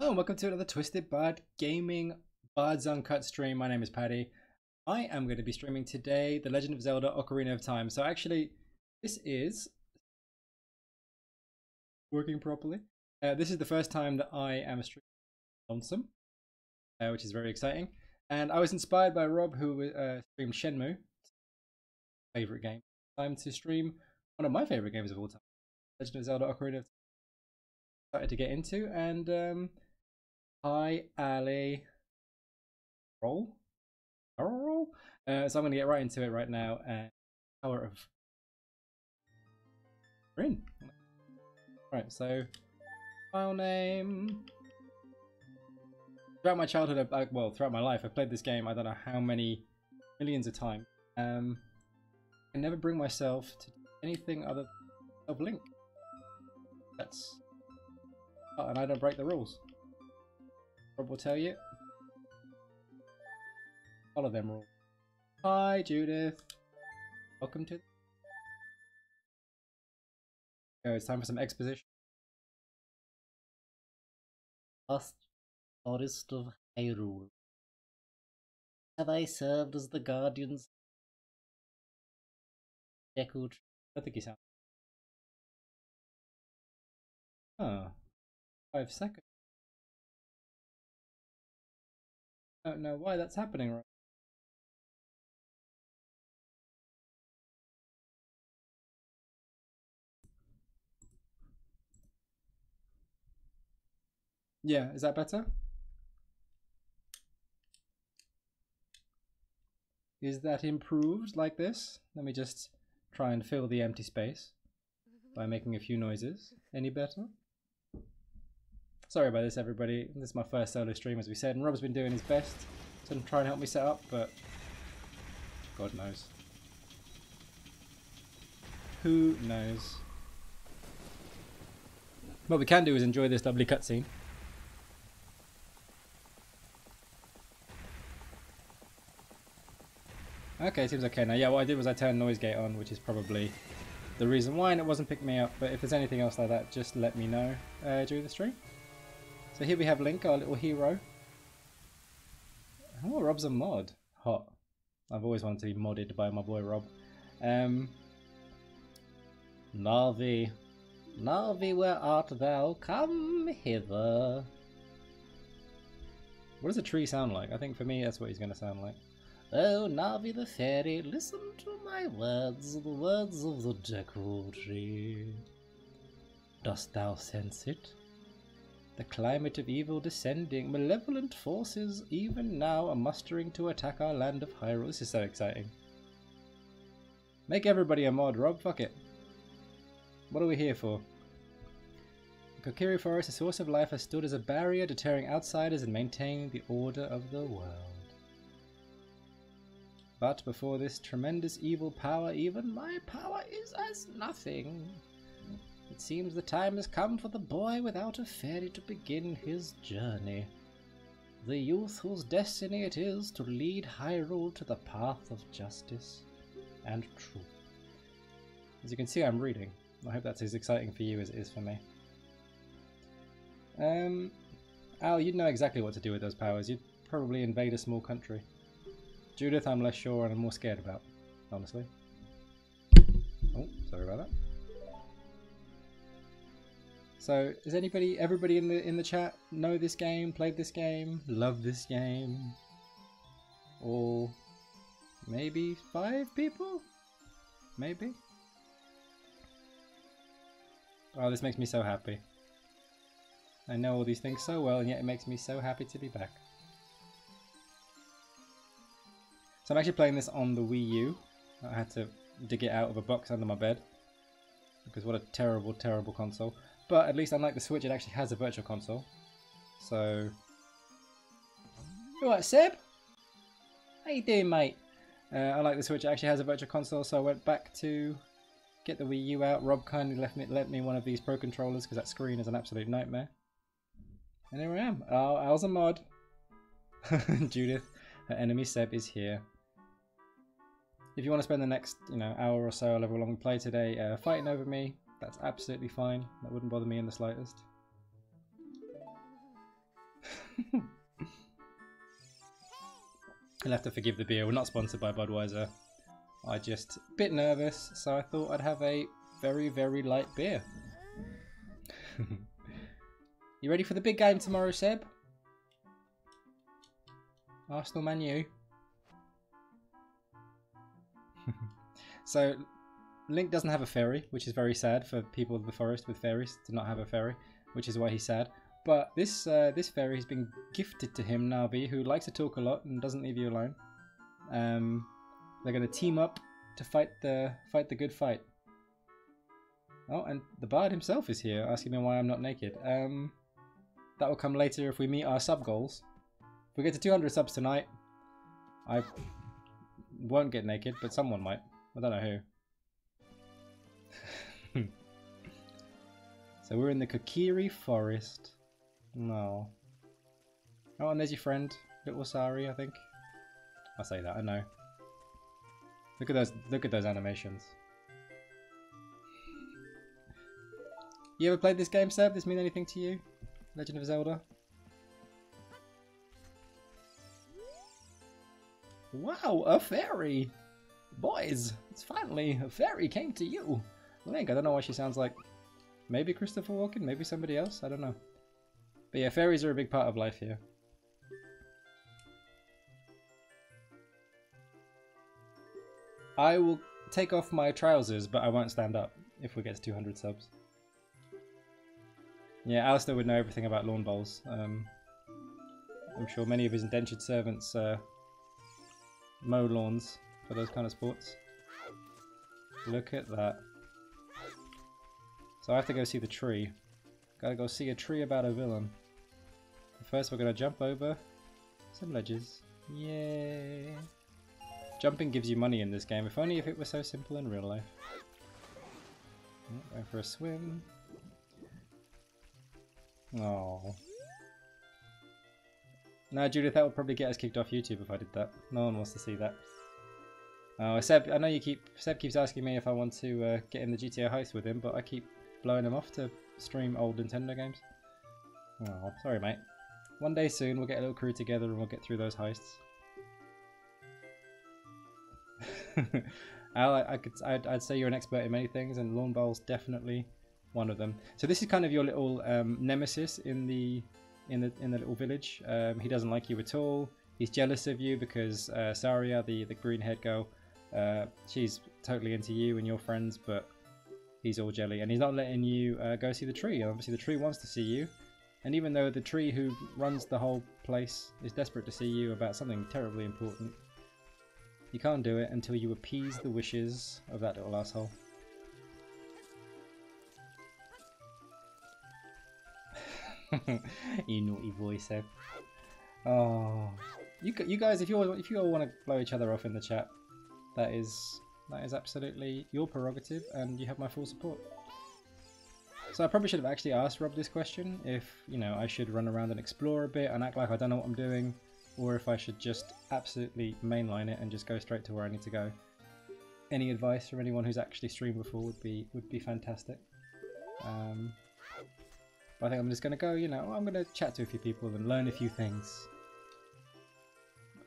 Hello and welcome to another Twisted Bard Gaming Bard's Uncut stream. My name is Paddy. I am going to be streaming today The Legend of Zelda Ocarina of Time. So actually, this is working properly. This is the first time that I am streaming Lonesome, which is very exciting. And I was inspired by Rob, who streamed Shenmue, favorite game, time to stream one of my favorite games of all time, Legend of Zelda Ocarina of Time. Started to get into, and hi Ali. Roll? Roll? So I'm going to get right into it right now. And power of Rin. Right, so file name. Throughout my childhood, well, throughout my life, I've played this game. I don't know how many millions of times. I never bring myself to anything other than Link. That's and I don't break the rules. Rob will tell you. Follow them rules. Hi, Judith. Welcome to. Oh, it's time for some exposition. Last forest of Hyrule. Have I served as the guardians? Deku. I think you sound. Oh, 5 seconds. I don't know why that's happening right. Yeah, is that better? Is that improved like this? Let me just try and fill the empty space by making a few noises. Any better? Sorry about this, everybody. This is my first solo stream, as we said, and Rob's been doing his best to try and help me set up, but God knows. Who knows? What we can do is enjoy this lovely cutscene. Okay, seems okay now. Yeah, what I did was I turned noise gate on, which is probably the reason why, and it wasn't picking me up. But if there's anything else like that, just let me know during the stream. So here we have Link, our little hero. Oh, Rob's a mod. Hot. I've always wanted to be modded by my boy Rob. Navi, Navi, where art thou? Come hither. What does a tree sound like? I think for me that's what he's going to sound like. Oh, Navi the fairy, listen to my words, the words of the Deku tree. Dost thou sense it? The climate of evil descending, malevolent forces even now are mustering to attack our land of Hyrule. This is so exciting. Make everybody a mod, Rob, fuck it. What are we here for? The Kokiri Forest, a source of life, has stood as a barrier deterring outsiders and maintaining the order of the world. But before this tremendous evil power, even my power is as nothing. It seems the time has come for the boy without a fairy to begin his journey. The youth whose destiny it is to lead Hyrule to the path of justice and truth. As you can see, I'm reading. I hope that's as exciting for you as it is for me. Al, you'd know exactly what to do with those powers. You'd probably invade a small country. Judith, I'm less sure and I'm more scared about, honestly. Oh, sorry about that. So, is everybody in the chat know this game, played this game, love this game? Or maybe 5 people? Maybe? Oh, this makes me so happy. I know all these things so well, and yet it makes me so happy to be back. So I'm actually playing this on the Wii U. I had to dig it out of a box under my bed, because what a terrible, terrible console. But at least unlike the Switch, it actually has a virtual console. So... Alright, Seb? How you doing, mate? Unlike the Switch, it actually has a virtual console, so I went back to get the Wii U out. Rob kindly lent me one of these Pro Controllers, because that screen is an absolute nightmare. And here I am. Oh, Al's a mod. Judith, her enemy Seb, is here. If you want to spend the next, hour or so, however long we play today, fighting over me, that's absolutely fine. That wouldn't bother me in the slightest. You'll have to forgive the beer. We're not sponsored by Budweiser. I just a bit nervous, so I thought I'd have a very, very light beer. You ready for the big game tomorrow, Seb? Arsenal Man U. So, Link doesn't have a ferry, which is very sad for people of the forest with fairies to not have a ferry, which is why he's sad. But this fairy has been gifted to him, Navi, who likes to talk a lot and doesn't leave you alone. They're going to team up to fight the good fight. Oh, and the bard himself is here, asking me why I'm not naked. That will come later if we meet our sub goals. If we get to 200 subs tonight, I won't get naked, but someone might. I don't know who. So we're in the Kokiri Forest. No. Oh, and there's your friend, Little Sari, I think. I'll say that, I know. Look at those animations. You ever played this game, Seb? This mean anything to you? Legend of Zelda? Wow, a fairy! Boys, it's finally a fairy came to you. Link, I don't know why she sounds like maybe Christopher Walken, maybe somebody else, I don't know. But yeah, fairies are a big part of life here. I will take off my trousers, but I won't stand up if we get to 200 subs. Yeah, Alistair would know everything about lawn bowls. I'm sure many of his indentured servants mow lawns for those kind of sports. Look at that. So I have to go see the tree. Gotta go see a tree about a villain. But first we're gonna jump over some ledges. Yay! Jumping gives you money in this game, if only if it was so simple in real life. Going for a swim. Oh. No, Judith, that would probably get us kicked off YouTube if I did that. No one wants to see that. Oh, Seb, I know Seb keeps asking me if I want to get in the GTA heist with him, but I keep blowing him off to stream old Nintendo games. Oh, sorry, mate. One day soon, we'll get a little crew together and we'll get through those heists. Al, I'd say you're an expert in many things, and lawn bowl's definitely one of them. So this is kind of your little nemesis in the little village. He doesn't like you at all. He's jealous of you because Saria, the green-haired girl, she's totally into you and your friends, but he's all jelly, and he's not letting you go see the tree. Obviously, the tree wants to see you, and even though the tree who runs the whole place is desperate to see you about something terribly important, you can't do it until you appease the wishes of that little asshole. You naughty boy, Seb. Oh, you guys, if you all want to blow each other off in the chat, that is absolutely your prerogative, and you have my full support. So I probably should have actually asked Rob this question, if I should run around and explore a bit and act like I don't know what I'm doing, or if I should just absolutely mainline it and just go straight to where I need to go. Any advice from anyone who's actually streamed before would be fantastic. But I think I'm just gonna go. I'm gonna chat to a few people and learn a few things.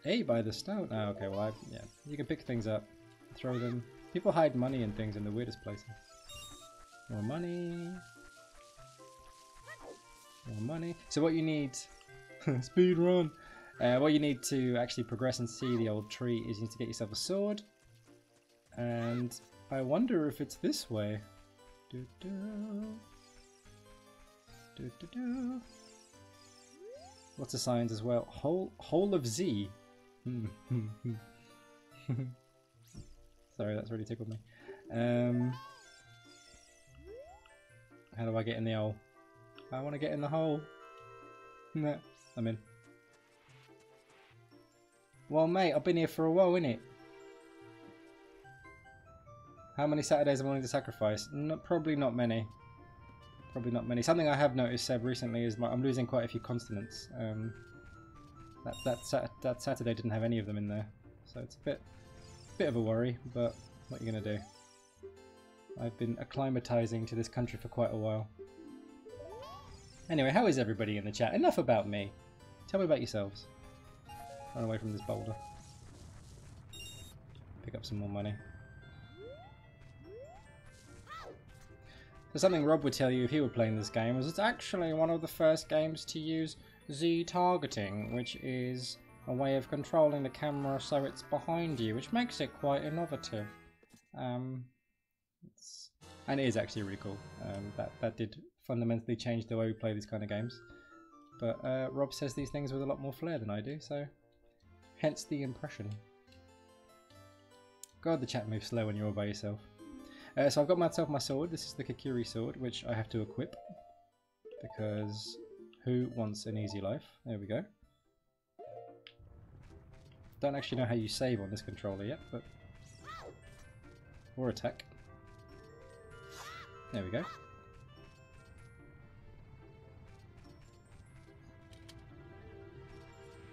Hey, by the stone. Oh, okay. Well, yeah, you can pick things up, throw them. People hide money and things in the weirdest places. More money. More money. So what you need, speed run. What you need to actually progress and see the old tree is you need to get yourself a sword. And I wonder if it's this way. Lots of signs as well. Hole of Z. Sorry, that's really tickled me. How do I get in the hole? I want to get in the hole. Nah, I'm in. Well, mate, I've been here for a while, innit? How many Saturdays am I willing to sacrifice? Probably not many. Probably not many. Something I have noticed, Seb, recently is I'm losing quite a few consonants. That Saturday didn't have any of them in there, so it's a bit of a worry. But what are you gonna do? I've been acclimatizing to this country for quite a while. Anyway, how is everybody in the chat? Enough about me. Tell me about yourselves. Run away from this boulder. Pick up some more money. So something Rob would tell you if he were playing this game is it's actually one of the first games to use Z targeting, which is a way of controlling the camera so it's behind you, which makes it quite innovative. And it is actually really cool. That did fundamentally change the way we play these kind of games. But Rob says these things with a lot more flair than I do, so hence the impression. God, the chat moves slow when you're all by yourself. So I've got myself my sword. This is the Kikiri sword, which I have to equip. Because who wants an easy life? There we go. Don't actually know how you save on this controller yet, but... Or attack. There we go.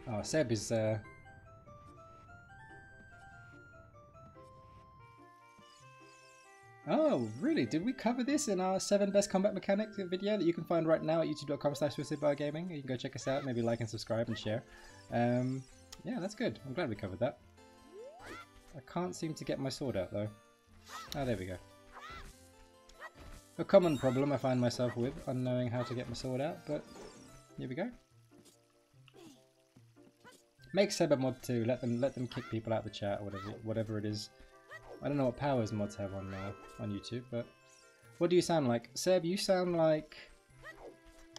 Oh, Seb is... Oh, really? Did we cover this in our 7 best combat mechanics video that you can find right now at youtube.com/twisted-bar-gaming? You can go check us out, maybe like and subscribe and share. Yeah, that's good. I'm glad we covered that. I can't seem to get my sword out though. Oh, there we go. A common problem I find myself with, unknowing how to get my sword out, but here we go. Make Seb a mod too. Let them kick people out the chat or whatever it is. I don't know what powers mods have on YouTube, but what do you sound like, Seb? You sound like,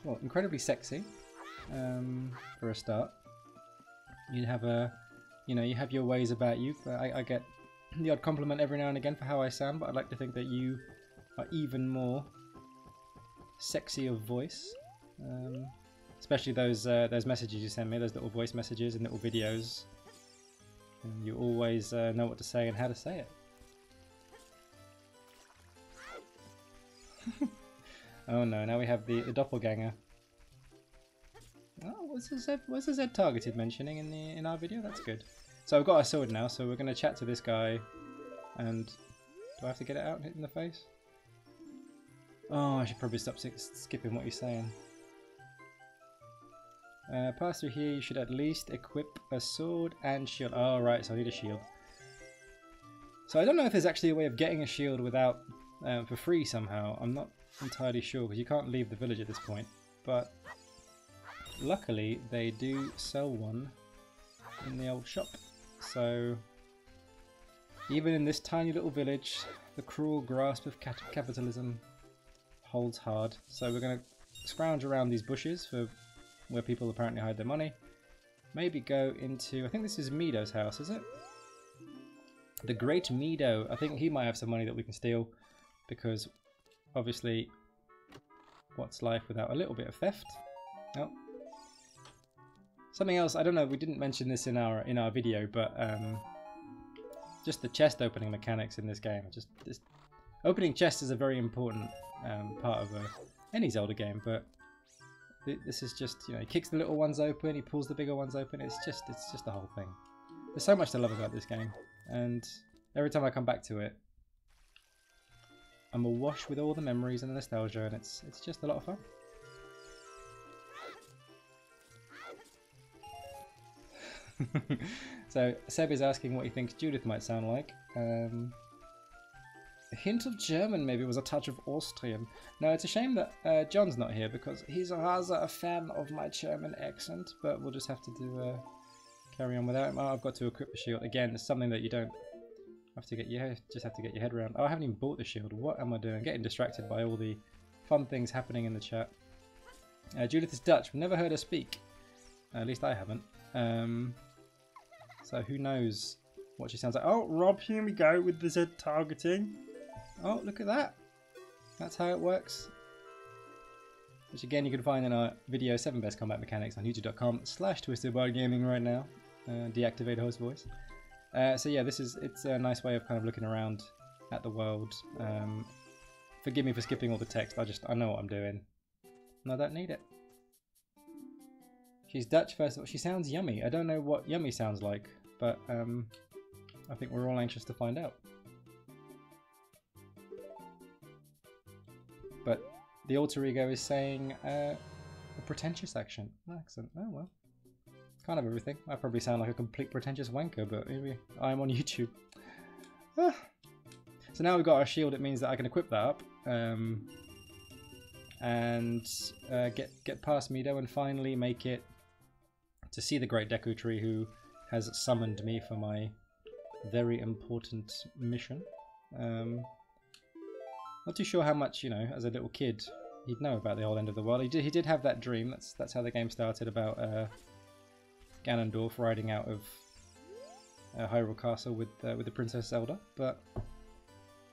well, incredibly sexy. For a start, you have you have your ways about you. I get the odd compliment every now and again for how I sound, but I'd like to think that you are even more sexy of voice. Especially those messages you send me, those little voice messages and little videos. And you always know what to say and how to say it. Oh no, now we have the doppelganger. Oh, what's the Z targeted mentioning in our video? That's good. So I've got our sword now, so we're going to chat to this guy. And do I have to get it out and hit him in the face? Oh, I should probably stop skipping what you're saying. Pass through here, you should at least equip a sword and shield. Oh right, so I need a shield. So I don't know if there's actually a way of getting a shield without for free somehow. I'm not entirely sure because you can't leave the village at this point. But luckily they do sell one in the old shop. So even in this tiny little village, the cruel grasp of capitalism holds hard. So we're going to scrounge around these bushes for where people apparently hide their money. Maybe go into, I think this is Mido's house, is it? The Great Mido. I think he might have some money that we can steal because obviously what's life without a little bit of theft? Oh. Something else, I don't know, we didn't mention this in our video, but just the chest opening mechanics in this game. Just this opening chests is a very important part of any Zelda game, but this is just, you know, he kicks the little ones open, he pulls the bigger ones open. It's just the whole thing. There's so much to love about this game, and every time I come back to it, I'm awash with all the memories and the nostalgia, and it's just a lot of fun. So Seb is asking what he thinks Judith might sound like. A hint of German, maybe, was a touch of Austrian. No, it's a shame that John's not here because he's rather a fan of my German accent, but we'll just have to carry on without him. Oh, I've got to equip the shield. Again, it's something that you don't have to just have to get your head around. Oh, I haven't even bought the shield. What am I doing? Getting distracted by all the fun things happening in the chat. Judith is Dutch. We've never heard her speak. At least I haven't. So who knows what she sounds like. Oh, Rob, here we go with the Z targeting. Oh, look at that. That's how it works. Which again you can find in our video 7 best combat mechanics on youtube.com/twistedbargaming right now. Deactivate host voice. So yeah, it's a nice way of kind of looking around at the world. Forgive me for skipping all the text. I know what I'm doing. And I don't need it. She's Dutch first of all. She sounds yummy. I don't know what yummy sounds like, but I think we're all anxious to find out. But the alter ego is saying a pretentious accent. Oh well. Kind of everything. I probably sound like a complete pretentious wanker, but maybe I'm on YouTube. Ah. So now we've got our shield, it means that I can equip that up. And get past Mido and finally make it to see the Great Deku Tree, who has summoned me for my very important mission. Not too sure how much, you know, as a little kid, he'd know about the whole end of the world. He did have that dream. That's how the game started, about Ganondorf riding out of Hyrule Castle with the Princess Zelda. But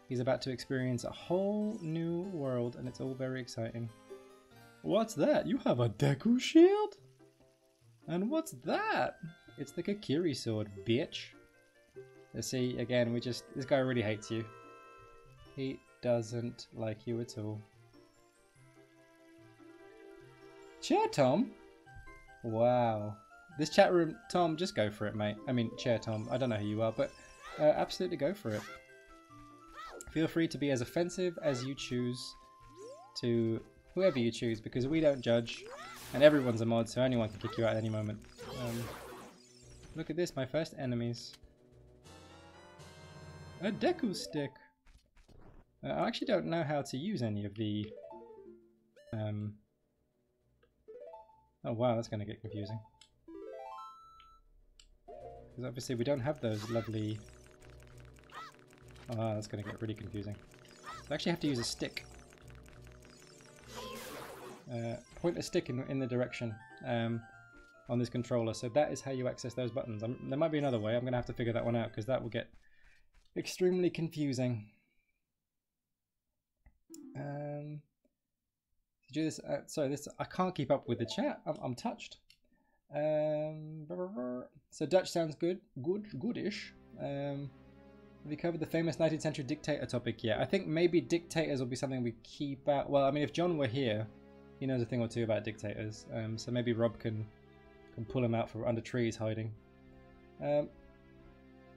he's about to experience a whole new world, and it's all very exciting. What's that? You have a Deku shield? And what's that? It's the Kakiri sword, bitch. You see, again, this guy really hates you. He doesn't like you at all. Chair Tom? Wow. This chat room, Tom, just go for it, mate. I mean, Chair Tom, I don't know who you are, but absolutely go for it. Feel free to be as offensive as you choose to whoever you choose, because we don't judge, and everyone's a mod, so anyone can kick you out at any moment. Look at this, my first enemies. A Deku stick. I actually don't know how to use any of the... Oh wow, that's going to get confusing. Because obviously we don't have those lovely... Oh, that's going to get really confusing. So I actually have to use a stick. Point a stick in the direction on this controller. So that is how you access those buttons. There might be another way. I'm going to have to figure that one out, because that will get extremely confusing. Do this. Sorry, this I can't keep up with the chat. I'm touched. So Dutch sounds goodish. Have you covered the famous 19th century dictator topic yet? I think maybe dictators will be something we keep out. Well, I mean, if John were here, he knows a thing or two about dictators. So maybe Rob can pull him out from under trees hiding. Hi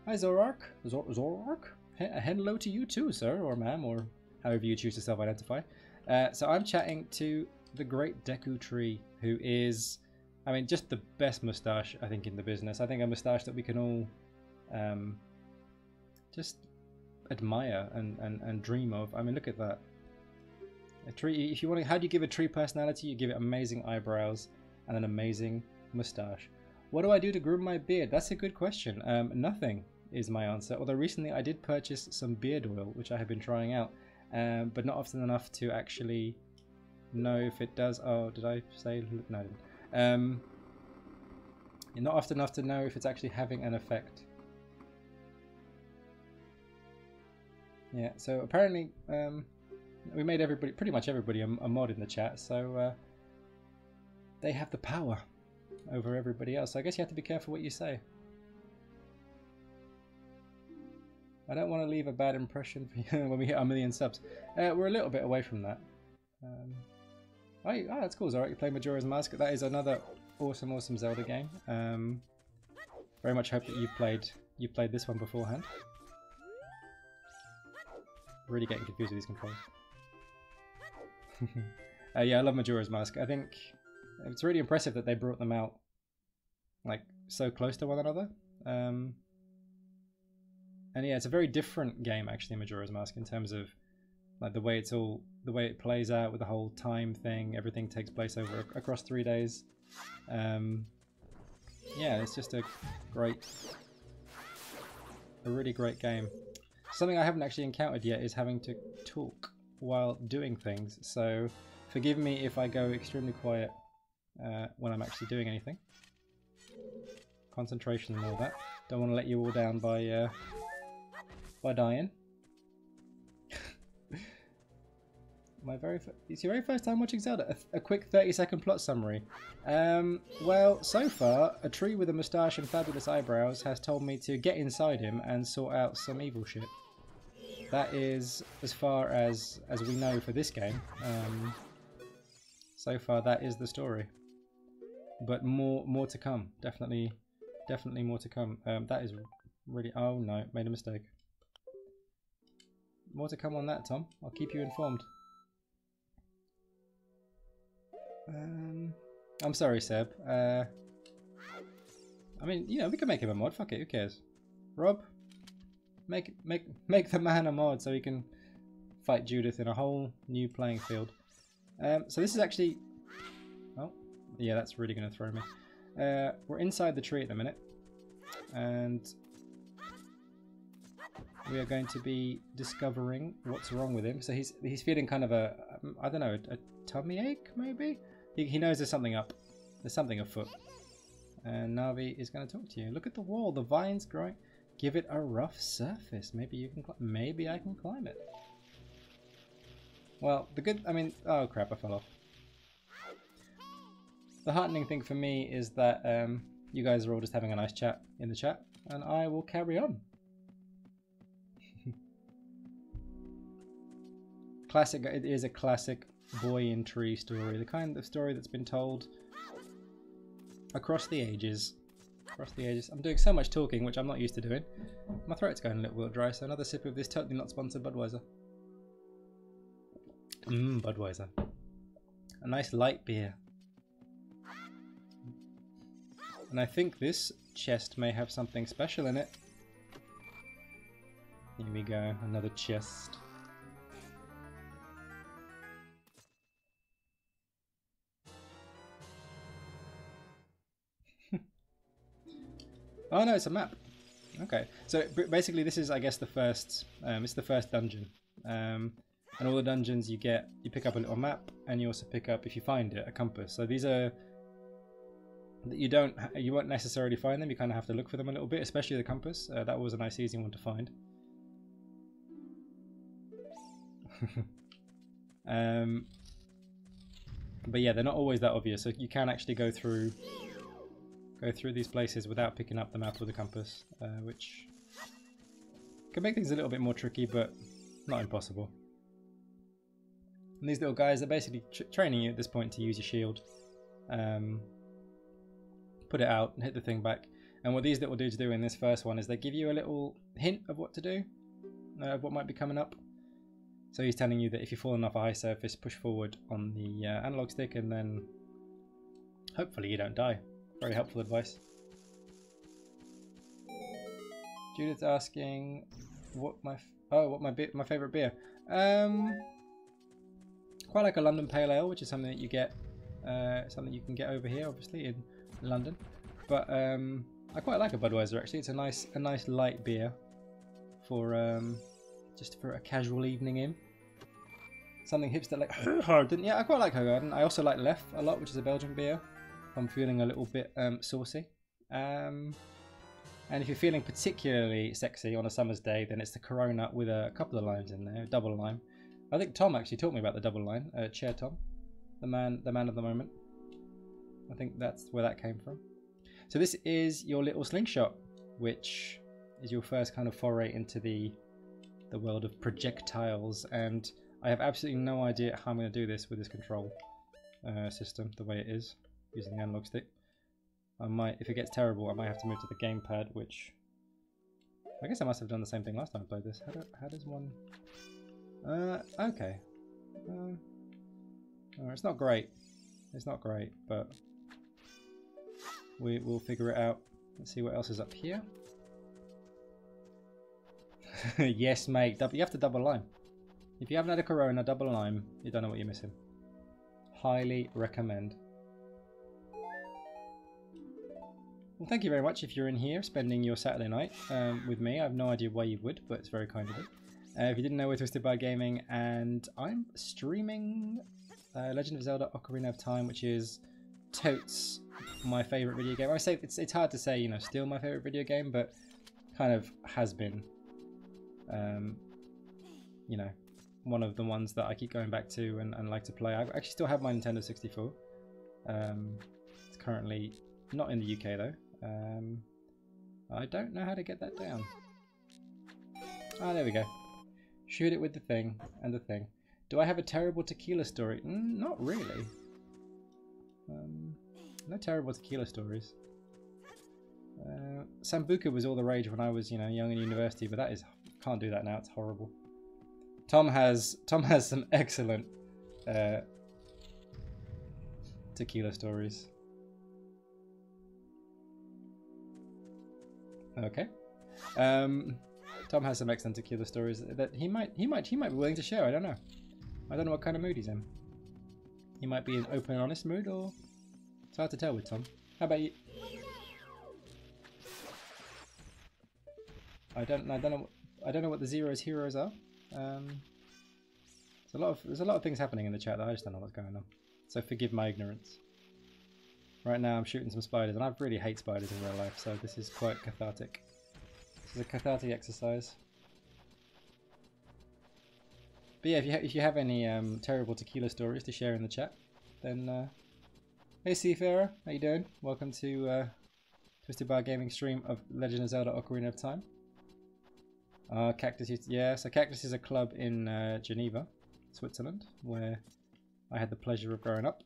Zorark. Zorark. Hello to you too, sir, or ma'am, or however you choose to self-identify. So I'm chatting to the Great Deku Tree, who is, I mean, just the best moustache, I think, in the business. I think a moustache that we can all just admire and dream of. I mean, look at that. A tree, if you want to, how do you give a tree personality? You give it amazing eyebrows and an amazing moustache. What do I do to groom my beard? That's a good question. Nothing is my answer. Although recently I did purchase some beard oil, which I have been trying out. But not often enough to actually know if it does. Oh, did I say no? I didn't. Not often enough to know if it's actually having an effect. Yeah. So apparently, we made everybody, pretty much everybody, a mod in the chat. So they have the power over everybody else. So I guess you have to be careful what you say. I don't want to leave a bad impression for you when we hit 1 million subs. We're a little bit away from that. Oh, that's cool. Alright, you play Majora's Mask. That is another awesome Zelda game. Very much hope that you've played this one beforehand. Really getting confused with these controls. Yeah, I love Majora's Mask. I think it's really impressive that they brought them out like so close to one another. And yeah, it's a very different game actually, Majora's Mask, in terms of like the way it plays out with the whole time thing. Everything takes place across 3 days. Yeah, it's just a really great game. Something I haven't actually encountered yet is having to talk while doing things. So forgive me if I go extremely quiet when I'm actually doing anything. Concentration and all that. Don't want to let you all down by dying. It's your very first time watching Zelda. A quick 30-second plot summary. Well, so far, a tree with a moustache and fabulous eyebrows has told me to get inside him and sort out some evil shit. That is as far as we know for this game. So far, that is the story. But more to come. Definitely more to come. That is really... Oh no, made a mistake. More to come on that, Tom. I'll keep you informed. I'm sorry, Seb. I mean, you know, we can make him a mod. Fuck it, who cares? Rob, make the man a mod so he can fight Judith in a whole new playing field. So this is actually... Oh, yeah, that's really going to throw me. We're inside the tree at the minute. And we are going to be discovering what's wrong with him. So he's feeling kind of a, I don't know, a tummy ache, maybe? He knows there's something up. There's something afoot. And Navi is going to talk to you. Look at the wall. The vine's growing. Give it a rough surface. Maybe you can maybe I can climb it. Well, the good... I mean... Oh, crap. I fell off. The heartening thing for me is that you guys are all just having a nice chat in the chat. And I will carry on. Classic. It is a classic boy in tree story. The kind of story that's been told across the ages. Across the ages. I'm doing so much talking, which I'm not used to doing. My throat's going a little bit dry, so another sip of this totally not sponsored Budweiser. Budweiser. A nice light beer. And I think this chest may have something special in it. Here we go, another chest. Oh no, it's a map. Okay, so basically this is, I guess, the first. It's the first dungeon, and all the dungeons you get, you pick up a little map, and you also pick up, if you find it, a compass. So these are you won't necessarily find them. You kind of have to look for them a little bit, especially the compass. That was a nice, easy one to find. But yeah, they're not always that obvious. So you can actually go through these places without picking up the map or the compass, which can make things a little bit more tricky, but not impossible. And these little guys are basically training you at this point to use your shield. Put it out and hit the thing back. And what these little dudes do in this first one is they give you a little hint of what to do, of what might be coming up. So he's telling you that if you're falling off a high surface, push forward on the analog stick, and then hopefully you don't die. Very helpful advice. Judith's asking what my favourite beer. Quite like a London Pale Ale, which is something that you get, something you can get over here, obviously in London. But I quite like a Budweiser actually. It's a nice light beer for just for a casual evening in. Something hipster like Hoegaarden. Yeah, I quite like Hoegaarden. I also like Lef a lot, which is a Belgian beer. I'm feeling a little bit saucy. And if you're feeling particularly sexy on a summer's day, then it's the Corona with a couple of limes in there, double lime. I think Tom actually taught me about the double lime. Chair Tom, the man of the moment. I think that's where that came from. So this is your little slingshot, which is your first kind of foray into the world of projectiles, and I have absolutely no idea how I'm going to do this with this control system, the way it is, using the analog stick. I might, if it gets terrible, I might have to move to the gamepad, which I guess I must have done the same thing last time I played this. How does one... okay. It's not great. It's not great, but we'll figure it out. Let's see what else is up here. Yes, mate. You have to double lime. If you haven't had a Corona, double lime, you don't know what you're missing. Highly recommend. Well, thank you very much if you're in here spending your Saturday night with me. I have no idea why you would, but it's very kind of you. If you didn't know, we're Twisted by Gaming, and I'm streaming Legend of Zelda Ocarina of Time, which is totes my favourite video game. I say it's hard to say, you know, still my favourite video game, but kind of has been. You know, one of the ones that I keep going back to and like to play. I actually still have my Nintendo 64. It's currently not in the UK though. I don't know how to get that down. Ah, there we go. Shoot it with the thing and the thing. Do I have a terrible tequila story? Not really. No terrible tequila stories. Sambuca was all the rage when I was, you know, young in university, but that is, can't do that now. It's horrible. Tom has some excellent tequila stories. Okay. Tom has some excellent tequila stories that he might be willing to share. I don't know. I don't know what kind of mood he's in. He might be in open and honest mood, or it's hard to tell with Tom. How about you? I don't know what the Zero's heroes are. There's a lot of things happening in the chat that I just don't know what's going on. So forgive my ignorance. Right now I'm shooting some spiders, and I really hate spiders in real life, so this is quite cathartic. This is a cathartic exercise. But yeah, if you have any terrible tequila stories to share in the chat, then hey Seafarer, how you doing? Welcome to Twisted Bar Gaming stream of Legend of Zelda: Ocarina of Time. Cactus, yeah. So Cactus is a club in Geneva, Switzerland, where I had the pleasure of growing up.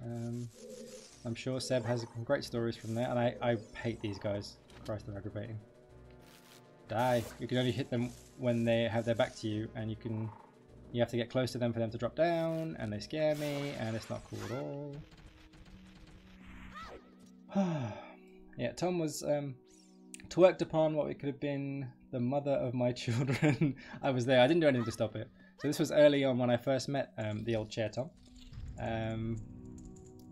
I'm sure Seb has some great stories from there, and I hate these guys. Christ, they're aggravating. Die. You can only hit them when they have their back to you, and you have to get close to them for them to drop down, and they scare me, and it's not cool at all. Yeah, Tom was twerked upon what it could have been the mother of my children. I was there. I didn't do anything to stop it. So this was early on when I first met the old chair Tom.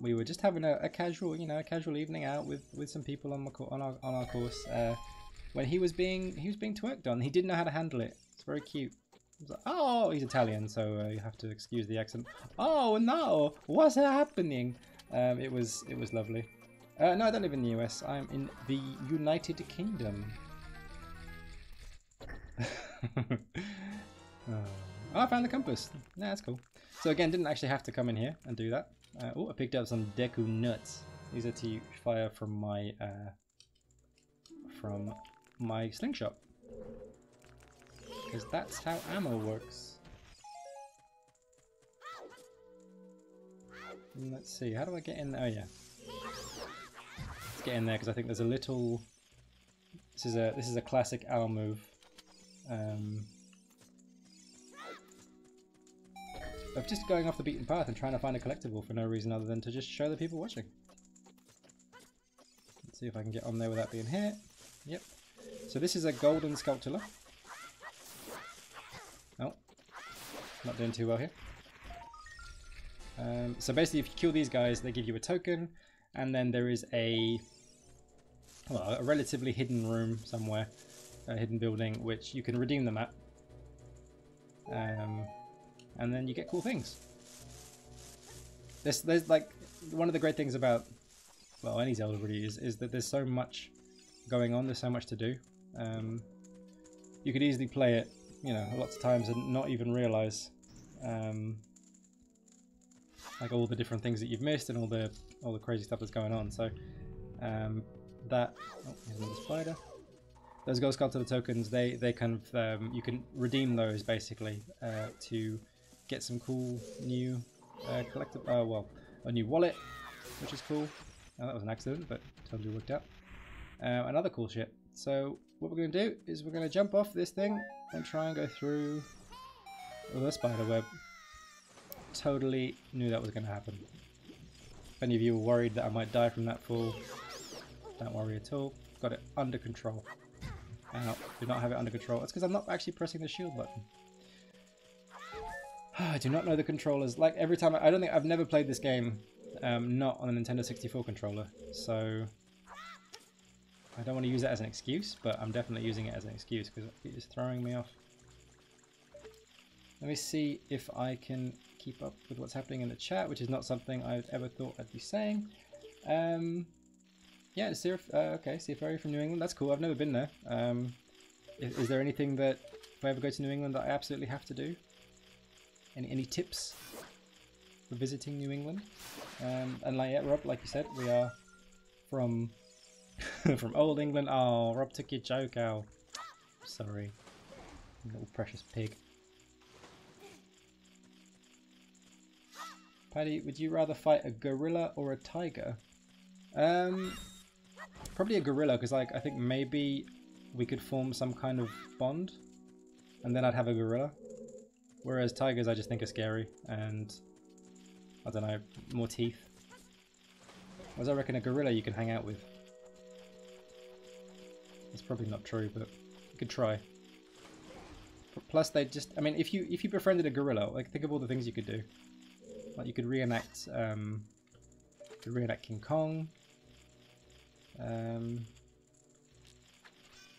We were just having a casual, a casual evening out with some people on our course. When he was being twerked on, he didn't know how to handle it. It's very cute. He was like, oh, he's Italian, so you have to excuse the accent. Oh no, what's happening? It was lovely. No, I don't live in the US. I'm in the United Kingdom. Oh, I found the compass. Nah, that's cool. So again, didn't actually have to come in here and do that. Oh, I picked up some Deku nuts. These are to fire from my slingshot, because that's how ammo works. And let's see, how do I get in there? Oh yeah, let's get in there, because I think there's a little. This is a classic owl move. Of just going off the beaten path and trying to find a collectible for no reason other than to just show the people watching. Let's see if I can get on there without being hit. Yep. So this is a golden sculptula. Oh, not doing too well here. So basically, if you kill these guys, they give you a token, and then there is a relatively hidden room somewhere, a hidden building, which you can redeem them at. And then you get cool things. There's like one of the great things about any Zelda really is that there's so much going on. There's so much to do. You could easily play it, lots of times and not even realize like all the different things that you've missed and all the crazy stuff that's going on. So here's another spider. Those Gold Sculptor tokens, they kind of you can redeem those basically to get some cool new collectible. A new wallet, which is cool. That was an accident, but totally worked out. And other cool shit. So what we're going to do is we're going to jump off this thing and try and go through the spider web. Totally knew that was going to happen. If any of you were worried that I might die from that fall, don't worry at all. Got it under control. Ow, do not have it under control. It's because I'm not actually pressing the shield button. I do not know the controllers. Like every time, I've never played this game not on a Nintendo 64 controller. So I don't want to use that as an excuse, but I'm definitely using it as an excuse because it is throwing me off. Let me see if I can keep up with what's happening in the chat, which is not something I've ever thought I'd be saying. Yeah, okay, Seafarer from New England. That's cool. I've never been there. Is there anything that if I ever go to New England that I absolutely have to do? Any tips for visiting New England? And Rob, like you said, we are from from old England. Oh, Rob took your joke out. Sorry, little precious pig. Paddy, would you rather fight a gorilla or a tiger? Probably a gorilla, because I think maybe we could form some kind of bond, and then I'd have a gorilla. Whereas tigers, I just think are scary, and I don't know, more teeth. Whereas I reckon a gorilla you can hang out with. It's probably not true, but you could try. Plus, they just, I mean, if you befriended a gorilla, like think of all the things you could do. Like you could reenact King Kong.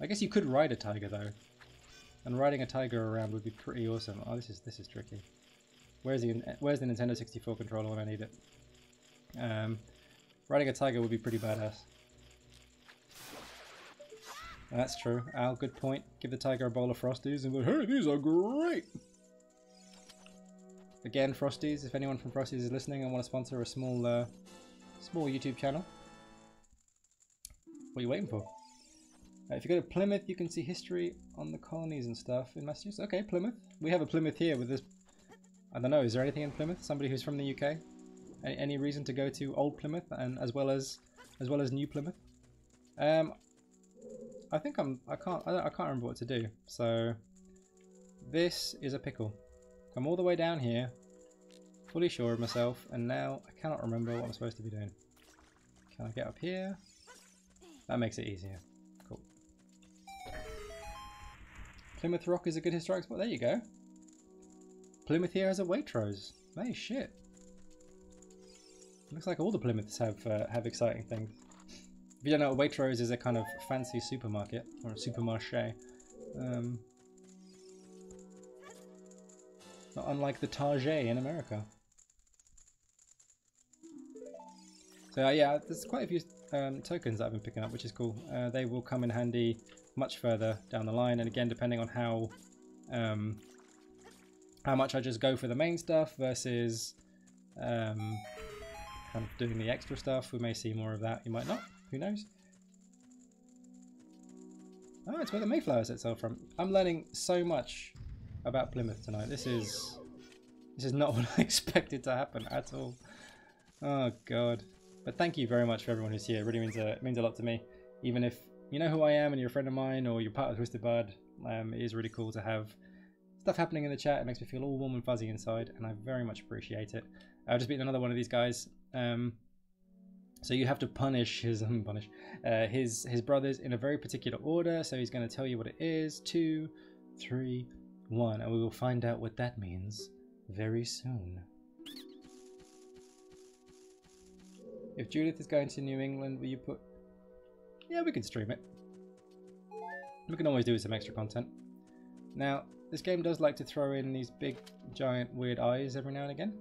I guess you could ride a tiger though, and riding a tiger around would be pretty awesome. Oh, this is tricky. Where's the Nintendo 64 controller when I need it? Riding a tiger would be pretty badass. That's true. Al, good point. Give the tiger a bowl of Frosties and be like, hey, these are great! Again, Frosties, if anyone from Frosties is listening and want to sponsor a small YouTube channel, what are you waiting for? If you go to Plymouth, you can see history on the colonies and stuff in Massachusetts. Okay, Plymouth. We have a Plymouth here with this. I don't know, is there anything in Plymouth? Somebody who's from the UK? Any reason to go to Old Plymouth and as well as New Plymouth? I think I can't remember what to do. So this is a pickle. Come all the way down here, fully sure of myself, and now I cannot remember what I'm supposed to be doing. Can I get up here? That makes it easier. Cool. Plymouth Rock is a good historic spot. There you go. Plymouth here has a Waitrose. Hey, shit. Looks like all the Plymouths have exciting things. If you don't know, what Waitrose is a kind of fancy supermarket or a supermarché. Not unlike the Target in America. So yeah, there's quite a few tokens that I've been picking up, which is cool. They will come in handy much further down the line, and again, depending on how much I just go for the main stuff versus kind of doing the extra stuff, we may see more of that. You might not. Who knows? Oh, it's where the Mayflower sets sail from. I'm learning so much about Plymouth tonight. This is not what I expected to happen at all. Oh god. But thank you very much for everyone who's here. It really means a lot to me. Even if you know who I am and you're a friend of mine or you're part of Twisted Bud, it is really cool to have stuff happening in the chat. It makes me feel all warm and fuzzy inside, and I very much appreciate it. I've just beaten another one of these guys. So you have to punish his brothers in a very particular order. So he's going to tell you what it is. 2, 3, 1, and we will find out what that means very soon. If Judith is going to New England, will you put... Yeah, we can stream it. We can always do some extra content. Now, this game does like to throw in these big, giant, weird eyes every now and again.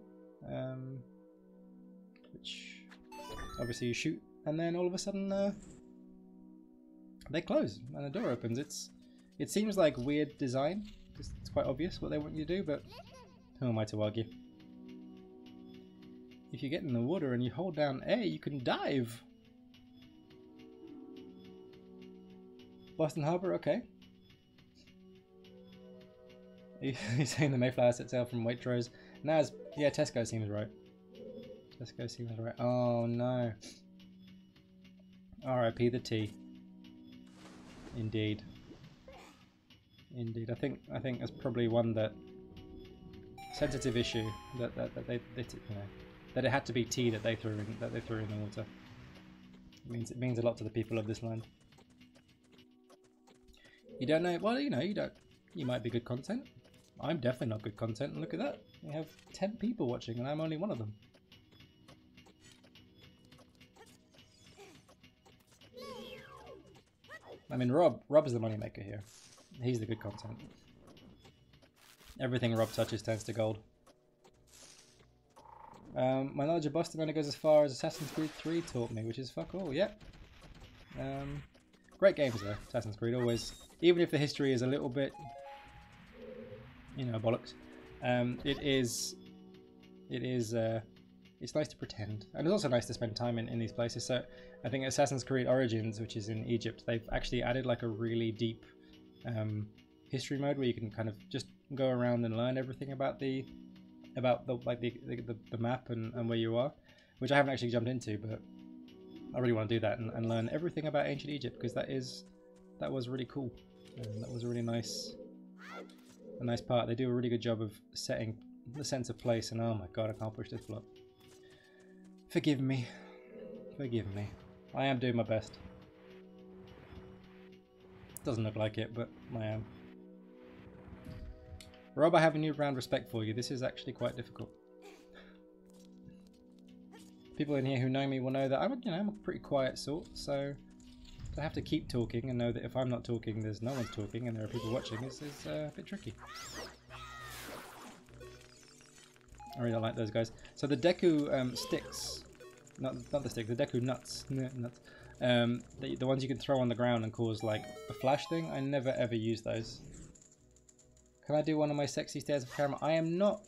Which... Obviously you shoot, and then all of a sudden they close, and the door opens. It seems like weird design, because it's quite obvious what they want you to do, but who am I to argue? If you get in the water and you hold down A, you can dive! Boston Harbor, okay. He's saying the Mayflower sets sail from Waitrose. Now, yeah, Tesco seems right. Tesco seems right. Oh no. R.I.P. the tea. Indeed. Indeed. I think that's probably one that sensitive issue that they you know, that it had to be tea that they threw in the water. It means a lot to the people of this land. You don't know. Well, you know, you might be good content. I'm definitely not good content. And look at that. We have 10 people watching, and I'm only one of them. I mean, Rob's the moneymaker here. He's the good content. Everything Rob touches turns to gold. My knowledge of Boston only goes as far as Assassin's Creed 3 taught me, which is fuck all, yep. Great games though, Assassin's Creed, always. Even if the history is a little bit, you know, bollocks. It's nice to pretend, and it's also nice to spend time in these places. So I think Assassin's Creed Origins, which is in Egypt, they've actually added like a really deep history mode where you can kind of just go around and learn everything about the map and where you are, which I haven't actually jumped into, but I really want to do that and learn everything about ancient Egypt, because that was really cool. That was a really nice part. They do a really good job of setting the sense of place, and oh my god, I can't push this block. Forgive me. Forgive me. I am doing my best. Doesn't look like it, but I am. Rob, I have a newfound respect for you. This is actually quite difficult. People in here who know me will know that I'm a pretty quiet sort, so to have to keep talking and know that if I'm not talking, there's no one's talking and there are people watching is a bit tricky. I really don't like those guys. So the Deku sticks, not the sticks, the Deku nuts, the ones you can throw on the ground and cause like a flash thing. I never ever use those. Can I do one of my sexy stares of camera? I am not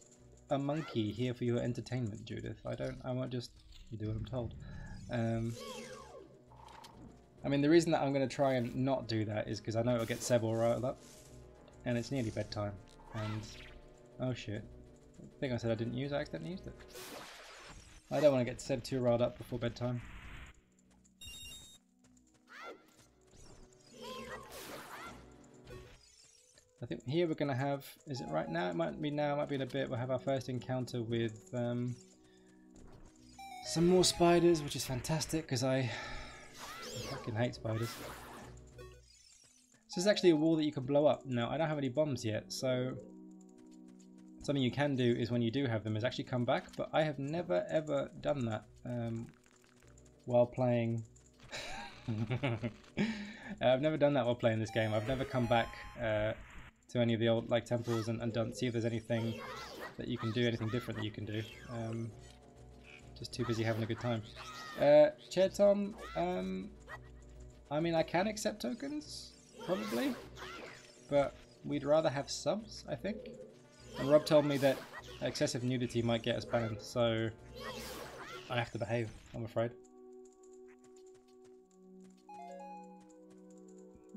a monkey here for your entertainment, Judith. I won't just, you do what I'm told. I mean, the reason that I'm going to try and not do that is because I know it'll get Seb all riled up. And it's nearly bedtime. And, oh shit. The thing I said I didn't use, I accidentally used it. I don't want to get Seb too riled up before bedtime. I think here we're going to have, is it right now? It might be now, it might be in a bit. We'll have our first encounter with some more spiders, which is fantastic because I fucking hate spiders. This is actually a wall that you can blow up. Now, I don't have any bombs yet, so something you can do is when you do have them is actually come back, but I have never ever done that while playing. I've never done that while playing this game. I've never come back to any of the old temples and done see if there's anything that you can do, anything different that you can do. Just too busy having a good time. Chair Tom, I mean I can accept tokens, probably, but we'd rather have subs, I think. And Rob told me that excessive nudity might get us banned, so I have to behave, I'm afraid.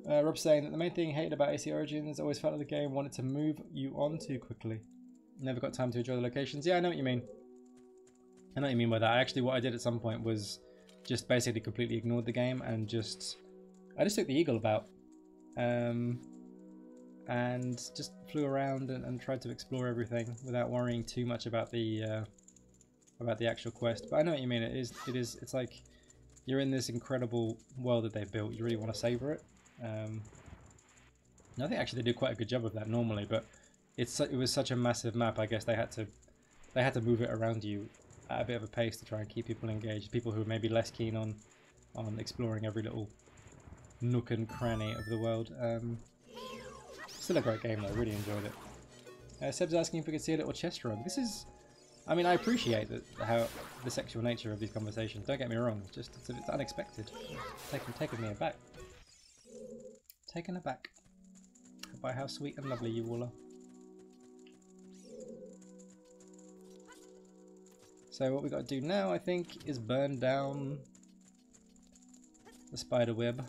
Rob's saying that the main thing he hated about AC Origins, always felt like the game wanted to move you on too quickly. Never got time to enjoy the locations. Yeah, I know what you mean. I know what you mean by that. Actually, what I did at some point was just basically completely ignored the game and I just took the eagle about. And just flew around and tried to explore everything without worrying too much about the actual quest. But I know what you mean. It's like you're in this incredible world that they've built. You really want to savor it. I think actually they do quite a good job of that normally, but it was such a massive map. I guess they had to move it around you at a bit of a pace to try and keep people engaged. People who are maybe less keen on exploring every little nook and cranny of the world. Still a great game though. Really enjoyed it. Seb's asking if we could see a little chest rug. This is, I mean, I appreciate how the sexual nature of these conversations. Don't get me wrong. Just it's unexpected. Taking me aback. Taken aback by how sweet and lovely you all are. So what we got to do now, I think, is burn down the spider web.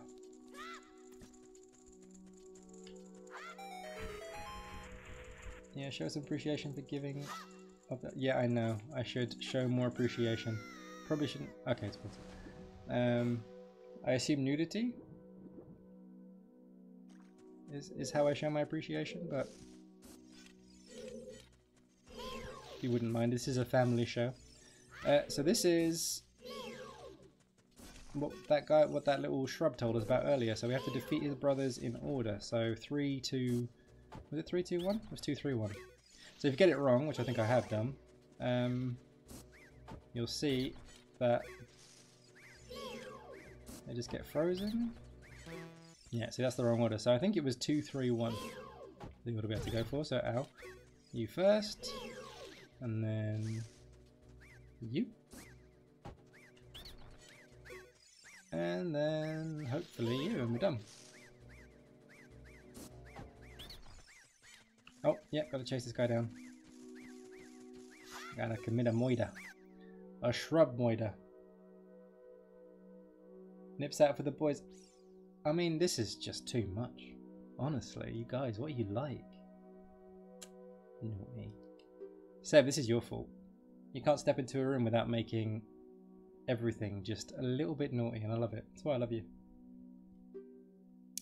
Yeah, show some appreciation for giving. Yeah, I know. I should show more appreciation. Probably shouldn't. Okay, it's possible. I assume nudity is how I show my appreciation, but if you wouldn't mind, this is a family show. So this is what that little shrub told us about earlier. So we have to defeat his brothers in order. So 3, 2, was it 3, 2, 1? It was 2, 3, 1. So if you get it wrong, which I think I have done, you'll see that they just get frozen. Yeah, see that's the wrong order. So I think it was 2, 3, 1. The order we have to go for. So ow, you first, and then you, and then hopefully you, and we're done. Oh yeah, gotta chase this guy down. Gotta commit a moida, a shrub moida. Nips out for the boys. I mean, this is just too much. Honestly, you guys, what are you like? Not me. Seb, this is your fault. You can't step into a room without making everything just a little bit naughty, and I love it. That's why I love you.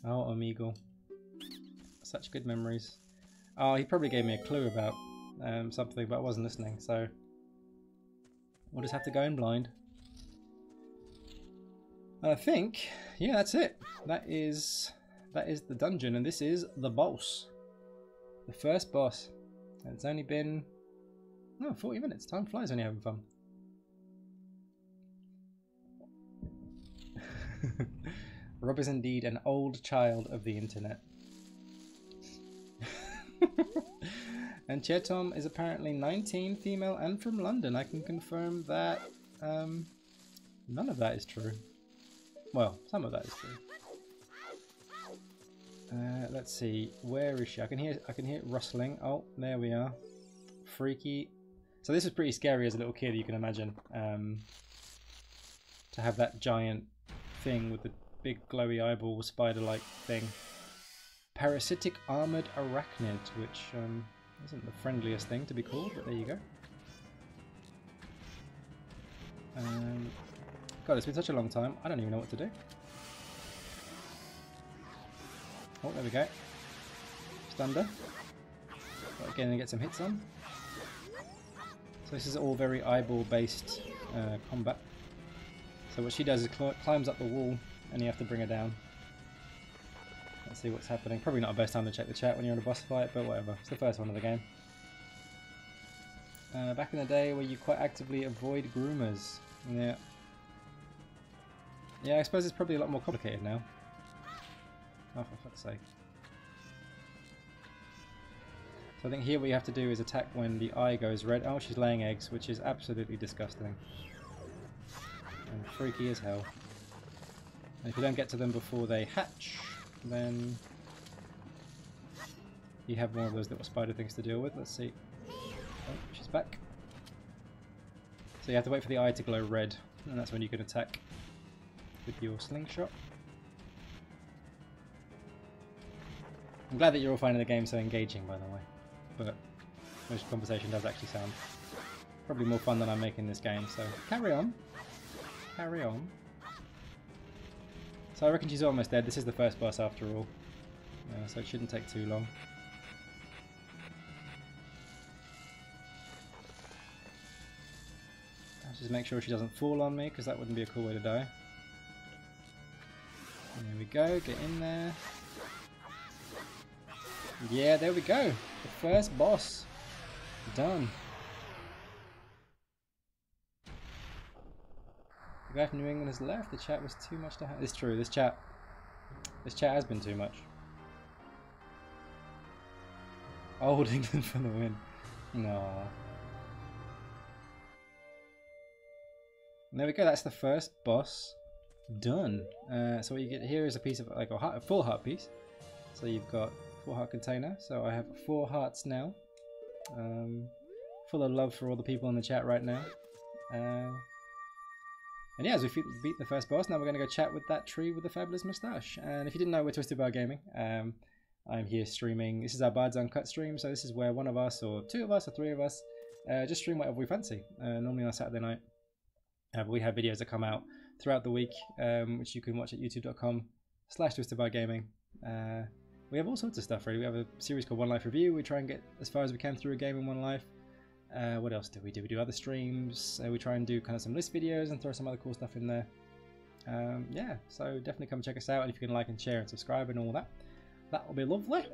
Oh, amigo. Such good memories. Oh, he probably gave me a clue about something, but I wasn't listening, so we'll just have to go in blind. And I think, yeah, that's it. That is that is the dungeon, and this is the boss. The first boss. And it's only been 40 minutes. Time flies when you're having fun. Rob is indeed an old child of the internet. And Chetom is apparently 19, female, and from London. I can confirm that none of that is true. Well, some of that is true. Let's see, where is she? I can hear it rustling. Oh, there we are. Freaky. So this was pretty scary as a little kid, you can imagine. To have that giant thing with the big glowy eyeball spider-like thing. Parasitic armored arachnid, which isn't the friendliest thing to be called, but there you go. God, it's been such a long time. I don't even know what to do. Oh, there we go. Stunned her. Got to get in and get some hits on. So this is all very eyeball-based combat. So what she does is climbs up the wall, and you have to bring her down. Let's see what's happening. Probably not the best time to check the chat when you're in a boss fight, but whatever. It's the first one of the game. Back in the day where you quite actively avoid groomers. Yeah. Yeah, I suppose it's probably a lot more complicated now. Oh, for fuck's sake. So I think here what you have to do is attack when the eye goes red. Oh, she's laying eggs, which is absolutely disgusting. And freaky as hell. And if you don't get to them before they hatch, then you have one of those little spider things to deal with. Let's see. Oh, she's back. So you have to wait for the eye to glow red, and that's when you can attack with your slingshot. I'm glad that you're all finding the game so engaging, by the way. But most conversation does actually sound probably more fun than I'm making this game, so carry on. Carry on. So I reckon she's almost dead. This is the first boss after all. So it shouldn't take too long. I'll just make sure she doesn't fall on me, because that wouldn't be a cool way to die. There we go, get in there. Yeah, there we go. The first boss. Done. The guy from New England has left. The chat was too much to handle. It's true, this chat has been too much. Old England for the win. No. There we go, that's the first boss done. So what you get here is a piece of, like a full heart piece. So you've got 4 heart container, so I have 4 hearts now. Full of love for all the people in the chat right now. And yeah, as we beat the first boss, now we're going to go chat with that tree with the fabulous moustache. And if you didn't know, we're Twisted Bar Gaming. I'm here streaming. This is our Bards Uncut stream, so this is where one of us, or 2 of us, or 3 of us, just stream whatever we fancy. Normally on a Saturday night. But we have videos that come out throughout the week, which you can watch at youtube.com/twistedbargaming. We have all sorts of stuff, really. We have a series called One Life Review. We try and get as far as we can through a game in one life. What else do? We do other streams. We try and do kind of some list videos and throw some other cool stuff in there. Yeah, so definitely come check us out. And if you can like and share and subscribe and all that, that will be lovely.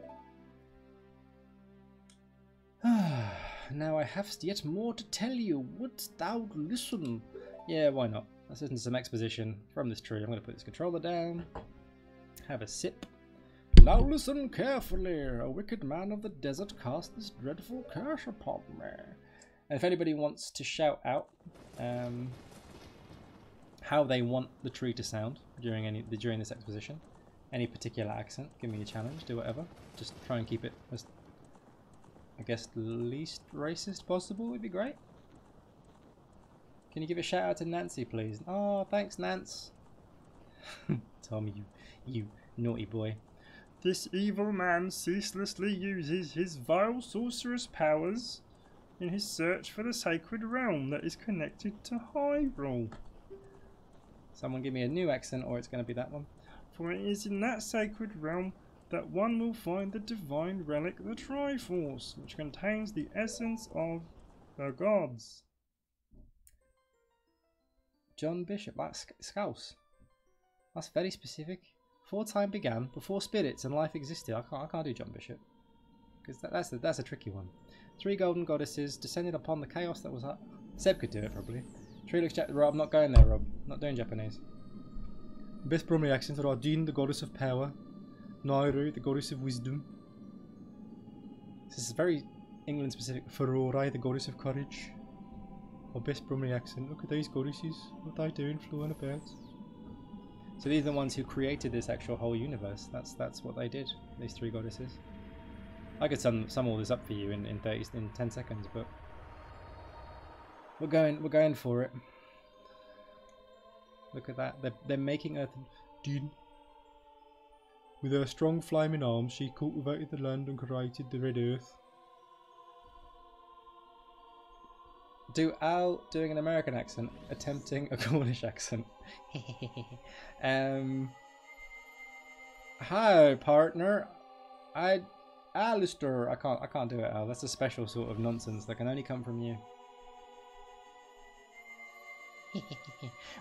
Now I have yet more to tell you. Wouldst thou listen? Yeah, why not? Let's listen to some exposition from this tree. I'm going to put this controller down. Have a sip. Now listen carefully. A wicked man of the desert cast this dreadful curse upon me. And if anybody wants to shout out how they want the tree to sound during this exposition, any particular accent, give me a challenge. Do whatever. Just try and keep it as, I guess, least racist possible would be great. Can you give a shout out to Nancy, please? Oh, thanks, Nance. Tom, you naughty boy. This evil man ceaselessly uses his vile sorcerous powers in his search for the sacred realm that is connected to Hyrule. Someone give me a new accent, or it's going to be that one. For it is in that sacred realm that one will find the divine relic, the Triforce, which contains the essence of the gods. John Bishop, that's Scouse. That's very specific. Before time began, before spirits and life existed. I can't do John Bishop. Because that's a tricky one. 3 golden goddesses descended upon the chaos that was... Seb could do it, probably. Tree looks Rob, not going there, Rob. Not doing Japanese. Best Bromley accent are Dean, the goddess of power. Nairu, the goddess of wisdom. This is very England specific. Ferrorai, the goddess of courage. Our best Bromley accent. Look at these goddesses. What are they doing, flying about? So these are the ones who created this actual whole universe. That's what they did. These 3 goddesses. I could sum all this up for you in 10 seconds, but we're going for it. Look at that. They're making Earth. Dune. With her strong flaming arms, she cultivated the land and created the red Earth. Do Al doing an American accent, attempting a Cornish accent. Hi, partner. Alistair. I can't do it, Al. That's a special sort of nonsense that can only come from you.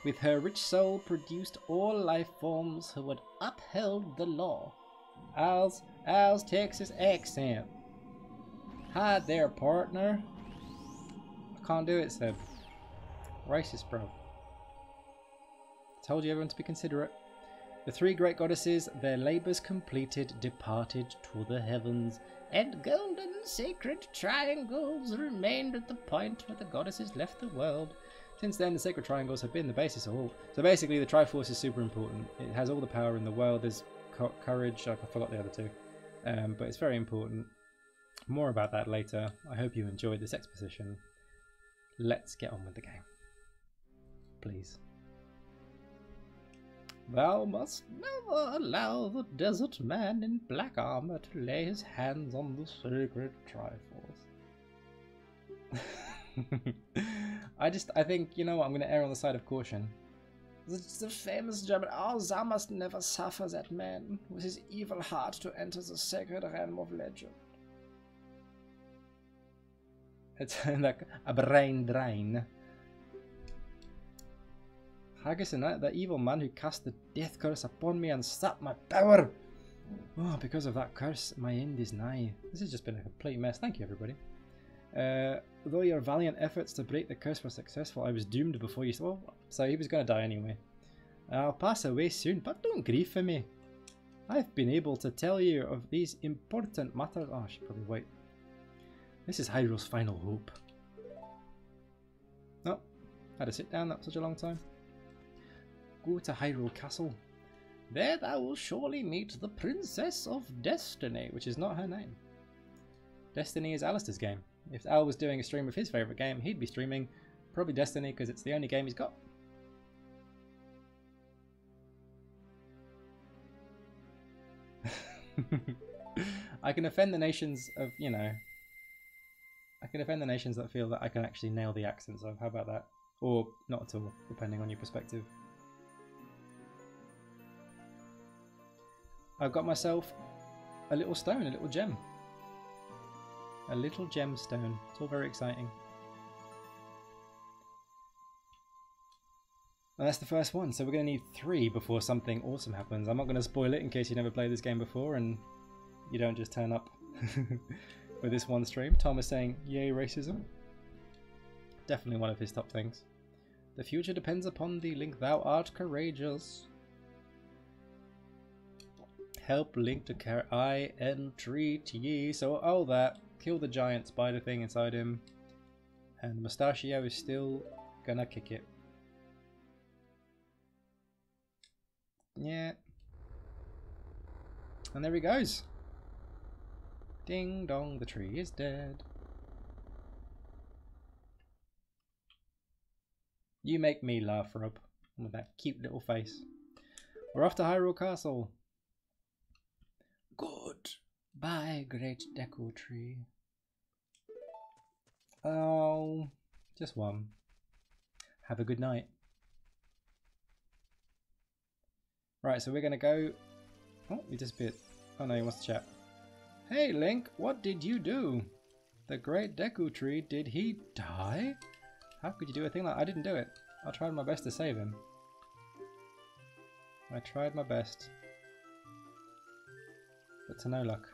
With her rich soul produced all life forms who had upheld the law. Al's Texas accent. Hi there, partner. I can't do it, Seb. Racist, bro. Told you everyone to be considerate. The 3 great goddesses, their labours completed, departed to the heavens, and golden sacred triangles remained at the point where the goddesses left the world. Since then, the sacred triangles have been the basis of all. So basically, the Triforce is super important. It has all the power in the world. There's courage. I forgot the other 2. But it's very important. More about that later. I hope you enjoyed this exposition. Let's get on with the game. Please. Thou must never allow the desert man in black armor to lay his hands on the sacred Triforce. I think, you know what, I'm going to err on the side of caution. The famous German, oh, thou must never suffer that man with his evil heart to enter the sacred realm of legend. It's like a brain drain. Haggis and that evil man who cast the death curse upon me and sapped my power. Oh, because of that curse, my end is nigh. This has just been a complete mess. Thank you, everybody. Though your valiant efforts to break the curse were successful, I was doomed before you... Well, so he was going to die anyway. I'll pass away soon, but don't grieve for me. I've been able to tell you of these important matters... Oh, I should probably wait. This is Hyrule's final hope. Oh, had to sit down, that was such a long time. Go to Hyrule Castle. There thou will surely meet the Princess of Destiny, which is not her name. Destiny is Alistair's game. If Al was doing a stream of his favourite game, he'd be streaming probably Destiny because it's the only game he's got. I can offend the nations of, you know... I can offend the nations that feel that I can actually nail the accents of. How about that? Or not at all, depending on your perspective. I've got myself a little stone, a little gem. A little gemstone. It's all very exciting. And that's the first one, so we're going to need 3 before something awesome happens. I'm not going to spoil it in case you never played this game before and you don't just turn up with this one stream. Tom is saying, yay racism. Definitely one of his top things. The future depends upon thee, Link, thou art courageous. Help Link to carry, I entreat ye. So all that, kill the giant spider thing inside him. And Mustachio is still gonna kick it. Yeah. And there he goes. Ding dong, the tree is dead. You make me laugh, Rob, with that cute little face. We're off to Hyrule Castle. Goodbye, great Deku Tree. Oh, just one. Have a good night. Right, so we're going to go... Oh, he disappeared. Oh no, he wants to chat. Hey Link, what did you do? The great Deku Tree, did he die? How could you do a thing like that? I didn't do it. I tried my best to save him. I tried my best. but to no luck.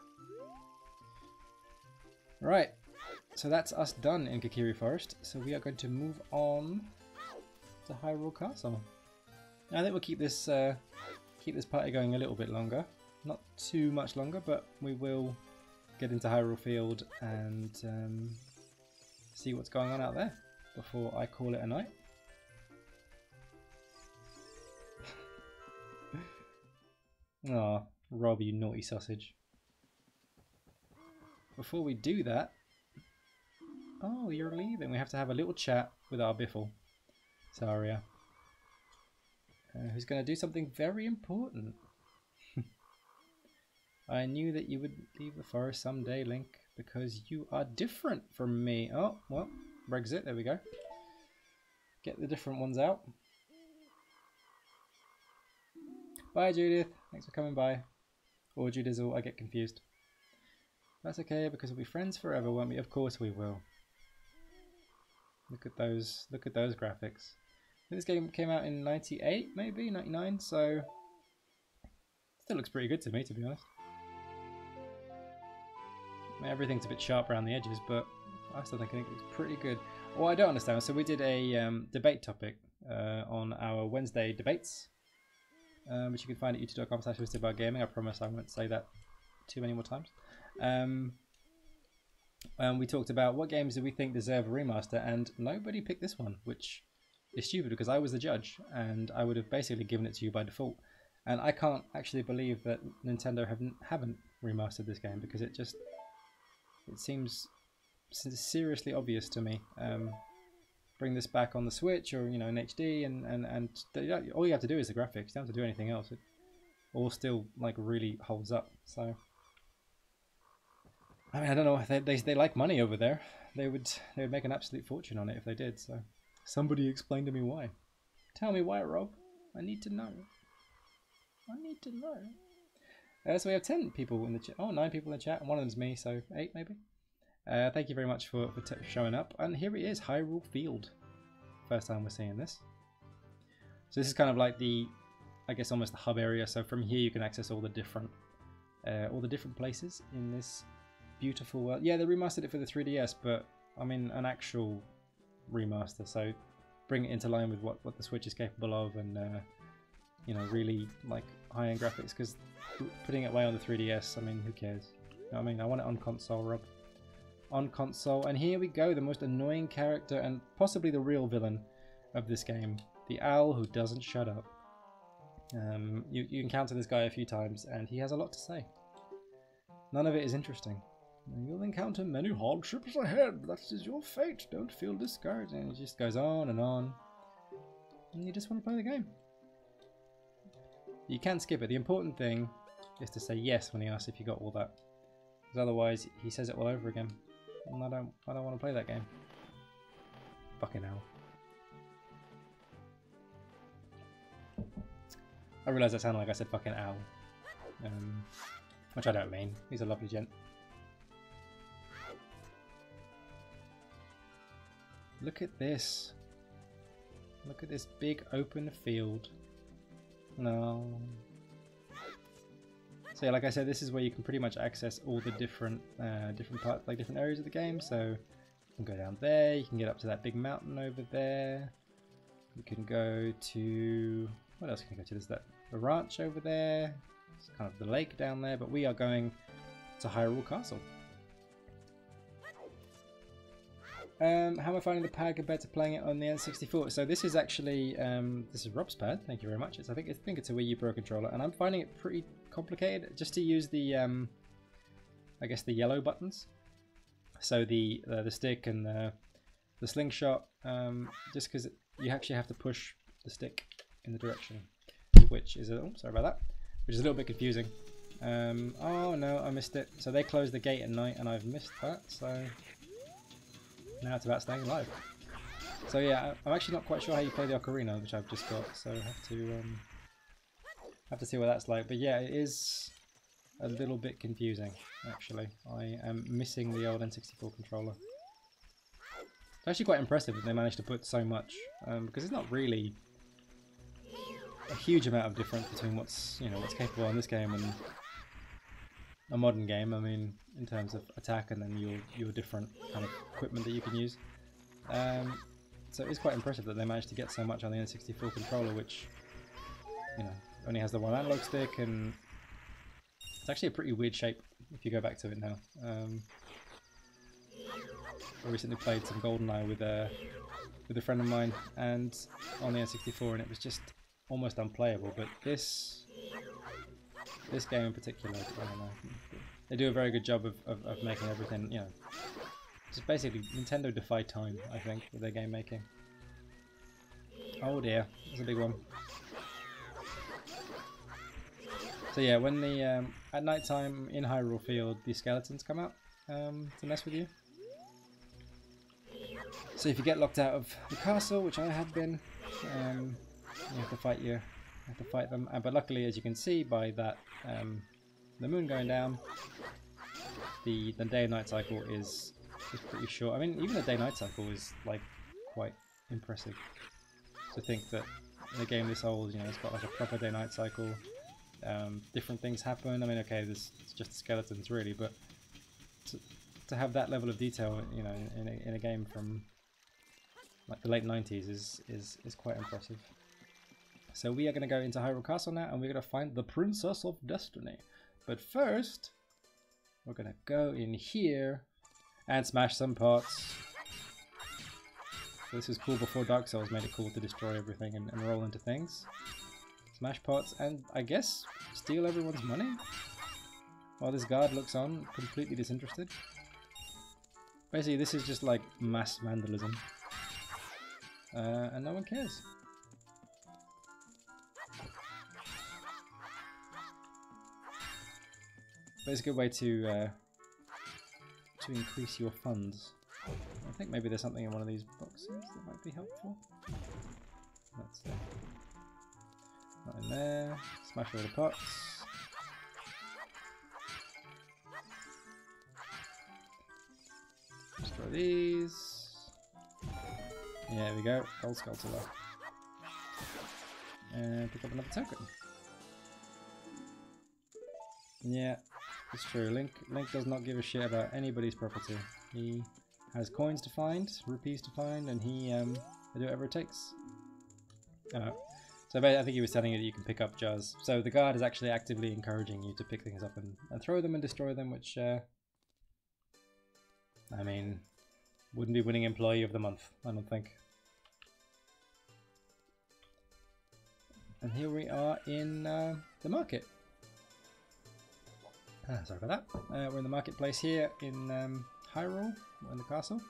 Right, so that's us done in Kakiri Forest. So we are going to move on to Hyrule Castle. I think we'll keep this party going a little bit longer, not too much longer, but we will get into Hyrule Field and see what's going on out there before I call it a night. Aw, Rob, you naughty sausage. Before we do that... Oh, you're leaving. We have to have a little chat with our Biffle. Saria. Who's going to do something very important. I knew that you would leave the forest someday, Link, because you are different from me. Oh, well, Brexit, there we go. Get the different ones out. Bye, Judith. Thanks for coming by. Or Judizzle, I get confused. That's okay, because we'll be friends forever, won't we? Of course we will. Look at those graphics. I think this game came out in 98, maybe? 99, so... Still looks pretty good to me, to be honest. I mean, everything's a bit sharp around the edges, but I still think it looks pretty good. Well, I don't understand. So we did a debate topic on our Wednesday debates, which you can find at youtube.com/twisted-bar-gaming. I promise I won't say that too many more times. We talked about what games do we think deserve a remaster, and nobody picked this one, which is stupid because I was the judge, and I would have basically given it to you by default. And I can't actually believe that Nintendo haven't remastered this game, because it seems seriously obvious to me. Bring this back on the Switch, or in HD, and all you have to do is the graphics. You don't have to do anything else. It all still really holds up. So I mean, I don't know. They like money over there. They would make an absolute fortune on it if they did. So somebody explain to me why. Tell me why, Rob. I need to know. I need to know. So we have 10 people in the chat. Oh, 9 people in the chat, and one of them's me, so 8 maybe. Thank you very much for showing up. And here it is, Hyrule Field. First time we're seeing this. So this is kind of like I guess almost the hub area. So from here you can access all the different places in this beautiful world. Yeah, they remastered it for the 3DS, but I mean an actual remaster. So bring it into line with what the Switch is capable of, and really high-end graphics. Because putting it away on the 3DS, I mean, who cares? You know what I mean, I want it on console, Rob. On console, and here we go, the most annoying character and possibly the real villain of this game, the owl who doesn't shut up. You encounter this guy a few times, and he has a lot to say. None of it is interesting. You'll encounter many hardships ahead. That is your fate. Don't feel discouraged. And it just goes on, and you just want to play the game. You can skip it. The important thing is to say yes when he asks if you got all that, because otherwise he says it all over again. And I don't want to play that game. Fucking hell. I realise that sounded like I said fucking owl. Which I don't mean. He's a lovely gent. Look at this. Look at this big open field. No. So yeah, like I said, this is where you can pretty much access all the different parts, different areas of the game. So you can go down there, you can get up to that big mountain over there. You can go to, what else can you go to? There's the ranch over there. It's kind of the lake down there, but we are going to Hyrule Castle. How am I finding the pad compared to playing it on the N64? So this is actually, this is Rob's pad, thank you very much. I think it's a Wii U Pro controller, and I'm finding it pretty complicated just to use the, I guess the yellow buttons. So the stick and the slingshot, just because you actually have to push the stick in the direction, which is, sorry about that, which is a little bit confusing. Oh no, I missed it. So they close the gate at night, and I've missed that, so... Now it's about staying alive. So yeah, I'm actually not quite sure how you play the ocarina, which I've just got, so I have to see what that's like. But yeah, it is a little bit confusing, actually. I am missing the old N64 controller. It's actually quite impressive that they managed to put so much, because it's not really a huge amount of difference between what's capable in this game and a modern game. I mean, in terms of attack and then your different kind of equipment that you can use. So it's quite impressive that they managed to get so much on the N64 controller, which, you know, only has the one analog stick, and it's actually a pretty weird shape if you go back to it now. I recently played some GoldenEye with a friend of mine, and on the N64, and it was just almost unplayable. But this game in particular, I don't know, they do a very good job of making everything, you know, just basically Nintendo defy time, I think, with their game making. Oh dear, that's a big one. So yeah, when the at night time in Hyrule Field, the skeletons come out to mess with you. So if you get locked out of the castle, which I have been, you have to fight them. But luckily, as you can see by that the moon going down, the day and night cycle is pretty short. I mean, even the day-night cycle is like quite impressive. To think that in a game this old, you know, it's got like a proper day-night cycle. Different things happen. I mean, okay, it's just skeletons really, but to have that level of detail, you know, in a game from like the late 90s is quite impressive. So we are going to go into Hyrule Castle now, and we're going to find the Princess of Destiny. But first, we're going to go in here and smash some pots. So this was cool before Dark Souls made it cool to destroy everything and roll into things. Smash pots and, I guess, steal everyone's money? While this guard looks on, completely disinterested. Basically, this is just like mass vandalism. And no one cares. But it's a good way to increase your funds. I think maybe there's something in one of these boxes that might be helpful. That's it. Not in there. Smash all the pots. Destroy these. Yeah, there we go. Gold Skulltula. And pick up another token. Yeah, it's true. Link does not give a shit about anybody's property. He has coins to find, rupees to find, and he will do whatever it takes. So I think he was telling you that you can pick up jars. So the guard is actually actively encouraging you to pick things up and throw them and destroy them, which, I mean, wouldn't be winning employee of the month, I don't think. And here we are in the market. Sorry about that. We're in the marketplace here in Hyrule, in the castle.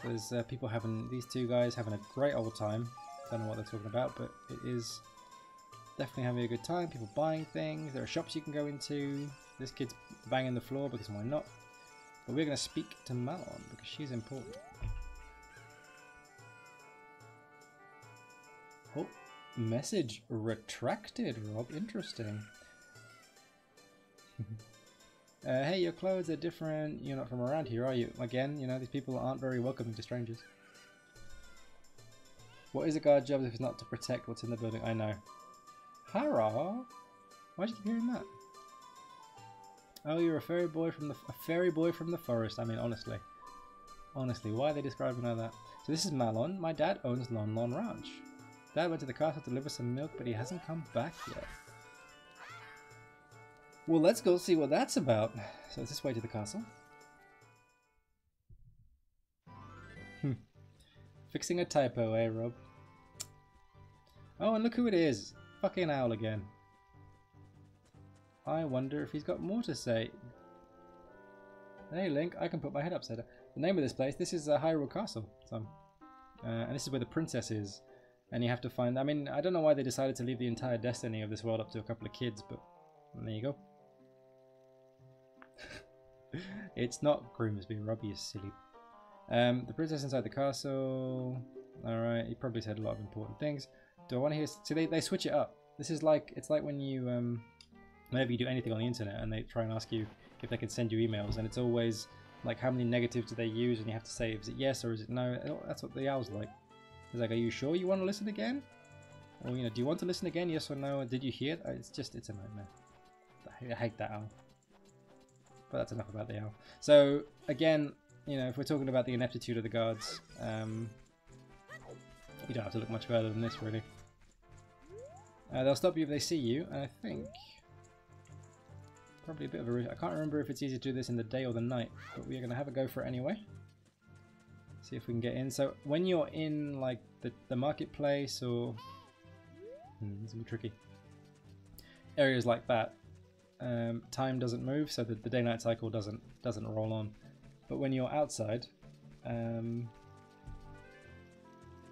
So there's people these two guys having a great old time. Don't know what they're talking about, but it is definitely having a good time. People buying things. There are shops you can go into. This kid's banging the floor because why not? But we're going to speak to Malon because she's important. Oh, message retracted, Rob. Interesting. Hey, your clothes are different. You're not from around here, are you? Again, you know, these people aren't very welcoming to strangers. What is a guard job if it's not to protect what's in the building? I know. Hurrah! Why'd you keep hearing that? Oh, you're a fairy boy from the forest. I mean, honestly, why are they describing like that? So this is Malon. My dad owns Lon Lon Ranch. Dad went to the castle to deliver some milk, but he hasn't come back yet. Well, let's go see what that's about. So it's this way to the castle. Fixing a typo, eh, Rob? Oh, and look who it is. Fucking Owl again. I wonder if he's got more to say. Hey, Link, I can put my head upside down. The name of this place, this is Hyrule Castle. So, and this is where the princess is. And you have to find... I mean, I don't know why they decided to leave the entire destiny of this world up to a couple of kids, but there you go. It's not Grimsby, Rob, you silly. The princess inside the castle. Alright, he probably said a lot of important things. Do I want to hear... So they switch it up. This is like... It's like when you... whenever you do anything on the internet and they try and ask you if they can send you emails, and it's always like how many negatives do they use, and you have to say is it yes or is it no. That's what the owl's like. It's like, are you sure you want to listen again? Or, you know, do you want to listen again, yes or no? Did you hear it? It's a nightmare. The I hate that owl. But that's enough about the owl. So again, you know, if we're talking about the ineptitude of the guards, you don't have to look much further than this, really. They'll stop you if they see you, and I think probably a bit of a risk. I can't remember if it's easier to do this in the day or the night, but we're going to have a go for it anyway. See if we can get in. So when you're in like the marketplace or it's a bit tricky areas like that, time doesn't move, so the day-night cycle doesn't roll on. But when you're outside, then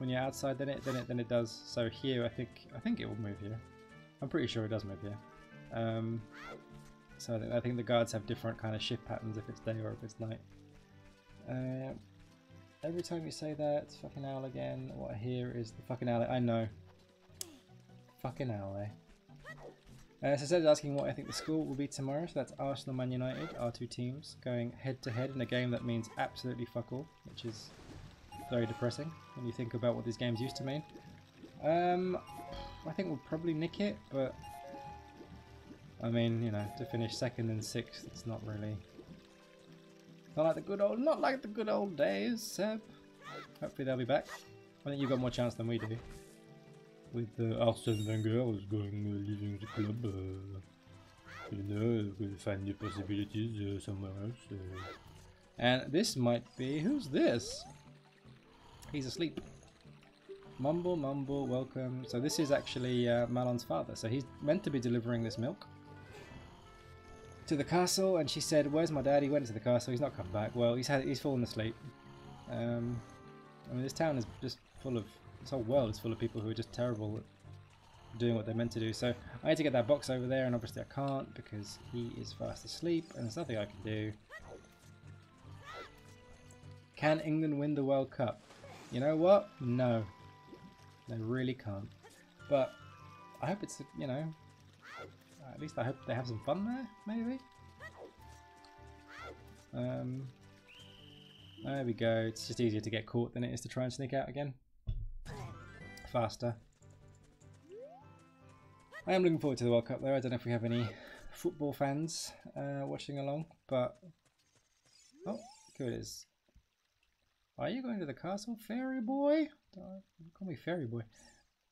it does. So here, I think it will move here. I'm pretty sure it does move here. So I think the guards have different kind of shift patterns if it's day or if it's night. Every time you say that, it's fucking owl again. What I hear is the fucking owl. I know. Fucking owl, eh? So Seb's asking what I think the score will be tomorrow. So that's Arsenal Man United, our two teams, going head to head in a game that means absolutely fuck all, which is very depressing when you think about what these games used to mean. I think we'll probably nick it, but I mean, you know, to finish second and sixth, it's not really. Not like the good old days, Seb. Hopefully they'll be back. I think you've got more chance than we do. With Arsene Wenger was leaving the club, you know, we'll find the possibilities somewhere else. And this might be, who's this? He's asleep. Mumble, mumble, welcome. So this is actually Malon's father. So he's meant to be delivering this milk to the castle, and she said, "Where's my dad? He went to the castle. He's not come back." Well, he's fallen asleep. I mean, this town is just full of, this whole world is full of people who are just terrible at doing what they're meant to do. So I need to get that box over there, and obviously I can't because he is fast asleep, and there's nothing I can do. Can England win the World Cup? You know what? No, they really can't. But I hope it's, you know, at least I hope they have some fun there, maybe? There we go. It's just easier to get caught than it is to try and sneak out again. Faster. I am looking forward to the World Cup though. I don't know if we have any football fans watching along, but... Oh, here it is. Are you going to the castle, fairy boy? Don't call me fairy boy.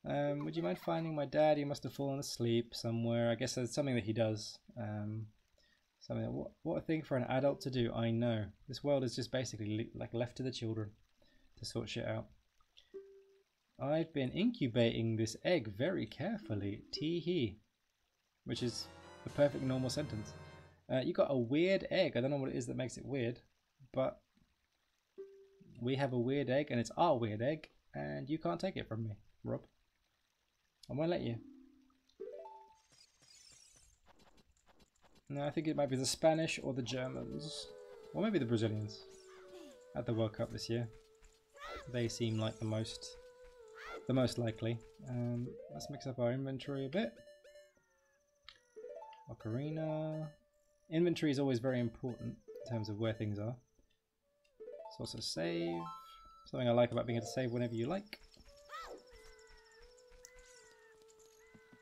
Would you mind finding my dad? He must have fallen asleep somewhere. I guess that's something that he does. Something that, what a thing for an adult to do. I know. This world is just basically like left to the children to sort shit out. I've been incubating this egg very carefully. Tee-hee. Which is the perfect normal sentence. You got a weird egg. I don't know what it is that makes it weird, but we have a weird egg, and it's our weird egg, and you can't take it from me, Rob. I won't let you. No, I think it might be the Spanish or the Germans. Or maybe the Brazilians at the World Cup this year. They seem like the most likely. Let's mix up our inventory a bit. Ocarina. Inventory is always very important in terms of where things are. Let's also save. Something I like about being able to save whenever you like.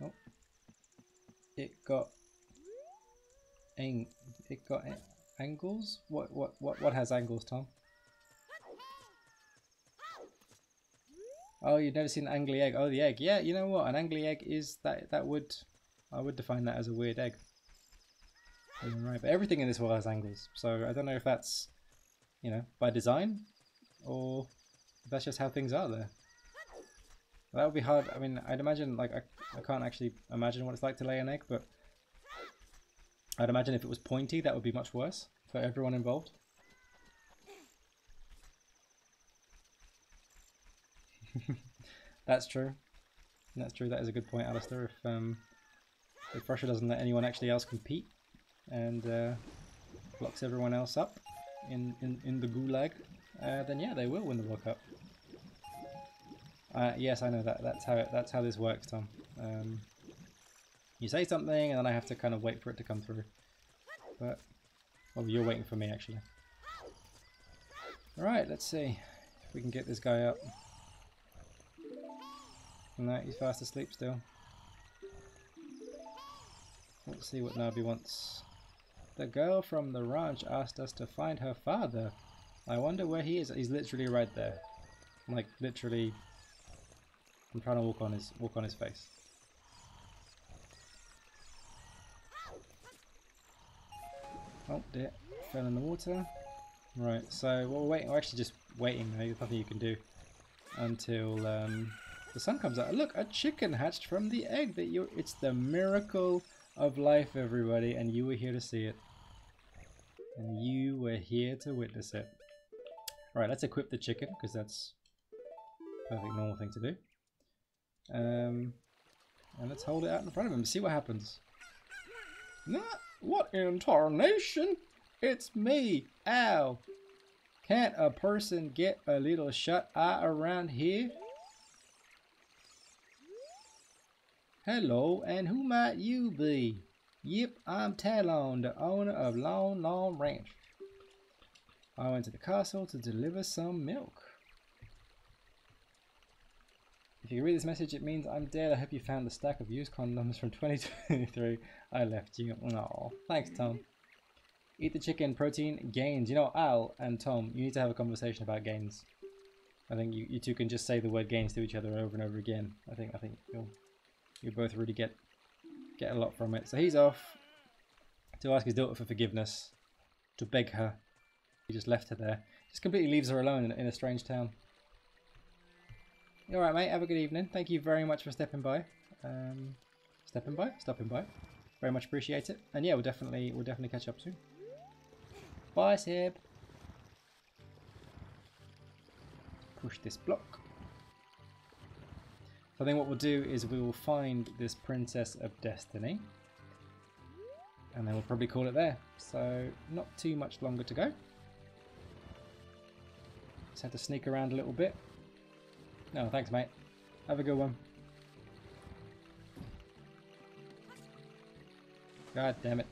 Oh. It got angles? What has angles, Tom? Oh, you've never seen an angly egg. Oh, the egg. Yeah, you know what? An angly egg is I would define that as a weird egg. Right, but everything in this world has angles. So I don't know if that's, you know, by design or if that's just how things are there. That would be hard. I mean, I'd imagine, like, I can't actually imagine what it's like to lay an egg, but I'd imagine if it was pointy, that would be much worse for everyone involved. That's true. That's true. That is a good point, Alistair. If Russia doesn't let anyone actually else compete and locks everyone else up in the gulag, then yeah, they will win the World Cup. Yes, I know that. That's how this works, Tom. You say something, and then I have to kind of wait for it to come through. But well, you're waiting for me actually. All right, let's see if we can get this guy up. No, he's fast asleep still. Let's see what Nabi wants. The girl from the ranch asked us to find her father. I wonder where he is. He's literally right there. Like literally, I'm trying to walk on his face. Oh dear, fell in the water. Right, so we're waiting. We're actually just waiting. There's nothing you can do until the sun comes out. Look, a chicken hatched from the egg. It's the miracle of life, everybody, and you were here to see it. And you were here to witness it. Alright, let's equip the chicken, because that's a perfect normal thing to do. And let's hold it out in front of him and see what happens. Nah, what in tarnation? It's me, Al. Can't a person get a little shut-eye around here? Hello, and who might you be? Yep, I'm Talon, the owner of Long Long Ranch. I went to the castle to deliver some milk. If you read this message, it means I'm dead. I hope you found the stack of used condoms from 2023. I left you. Aw, thanks, Tom. Eat the chicken, protein, gains. You know, Al and Tom, you need to have a conversation about gains. I think you two can just say the word gains to each other over and over again. I think you'll both really get a lot from it. So he's off to ask his daughter for forgiveness, to beg her. He just left her there. Just completely leaves her alone in a strange town. Alright mate, have a good evening. Thank you very much for stopping by. Stopping by. Very much appreciate it. And yeah, we'll definitely catch up soon. Bye Seb. Push this block. So I think what we'll do is we will find this Princess of Destiny. And then we'll probably call it there. So not too much longer to go. Just had to sneak around a little bit. No, thanks mate. Have a good one. God damn it.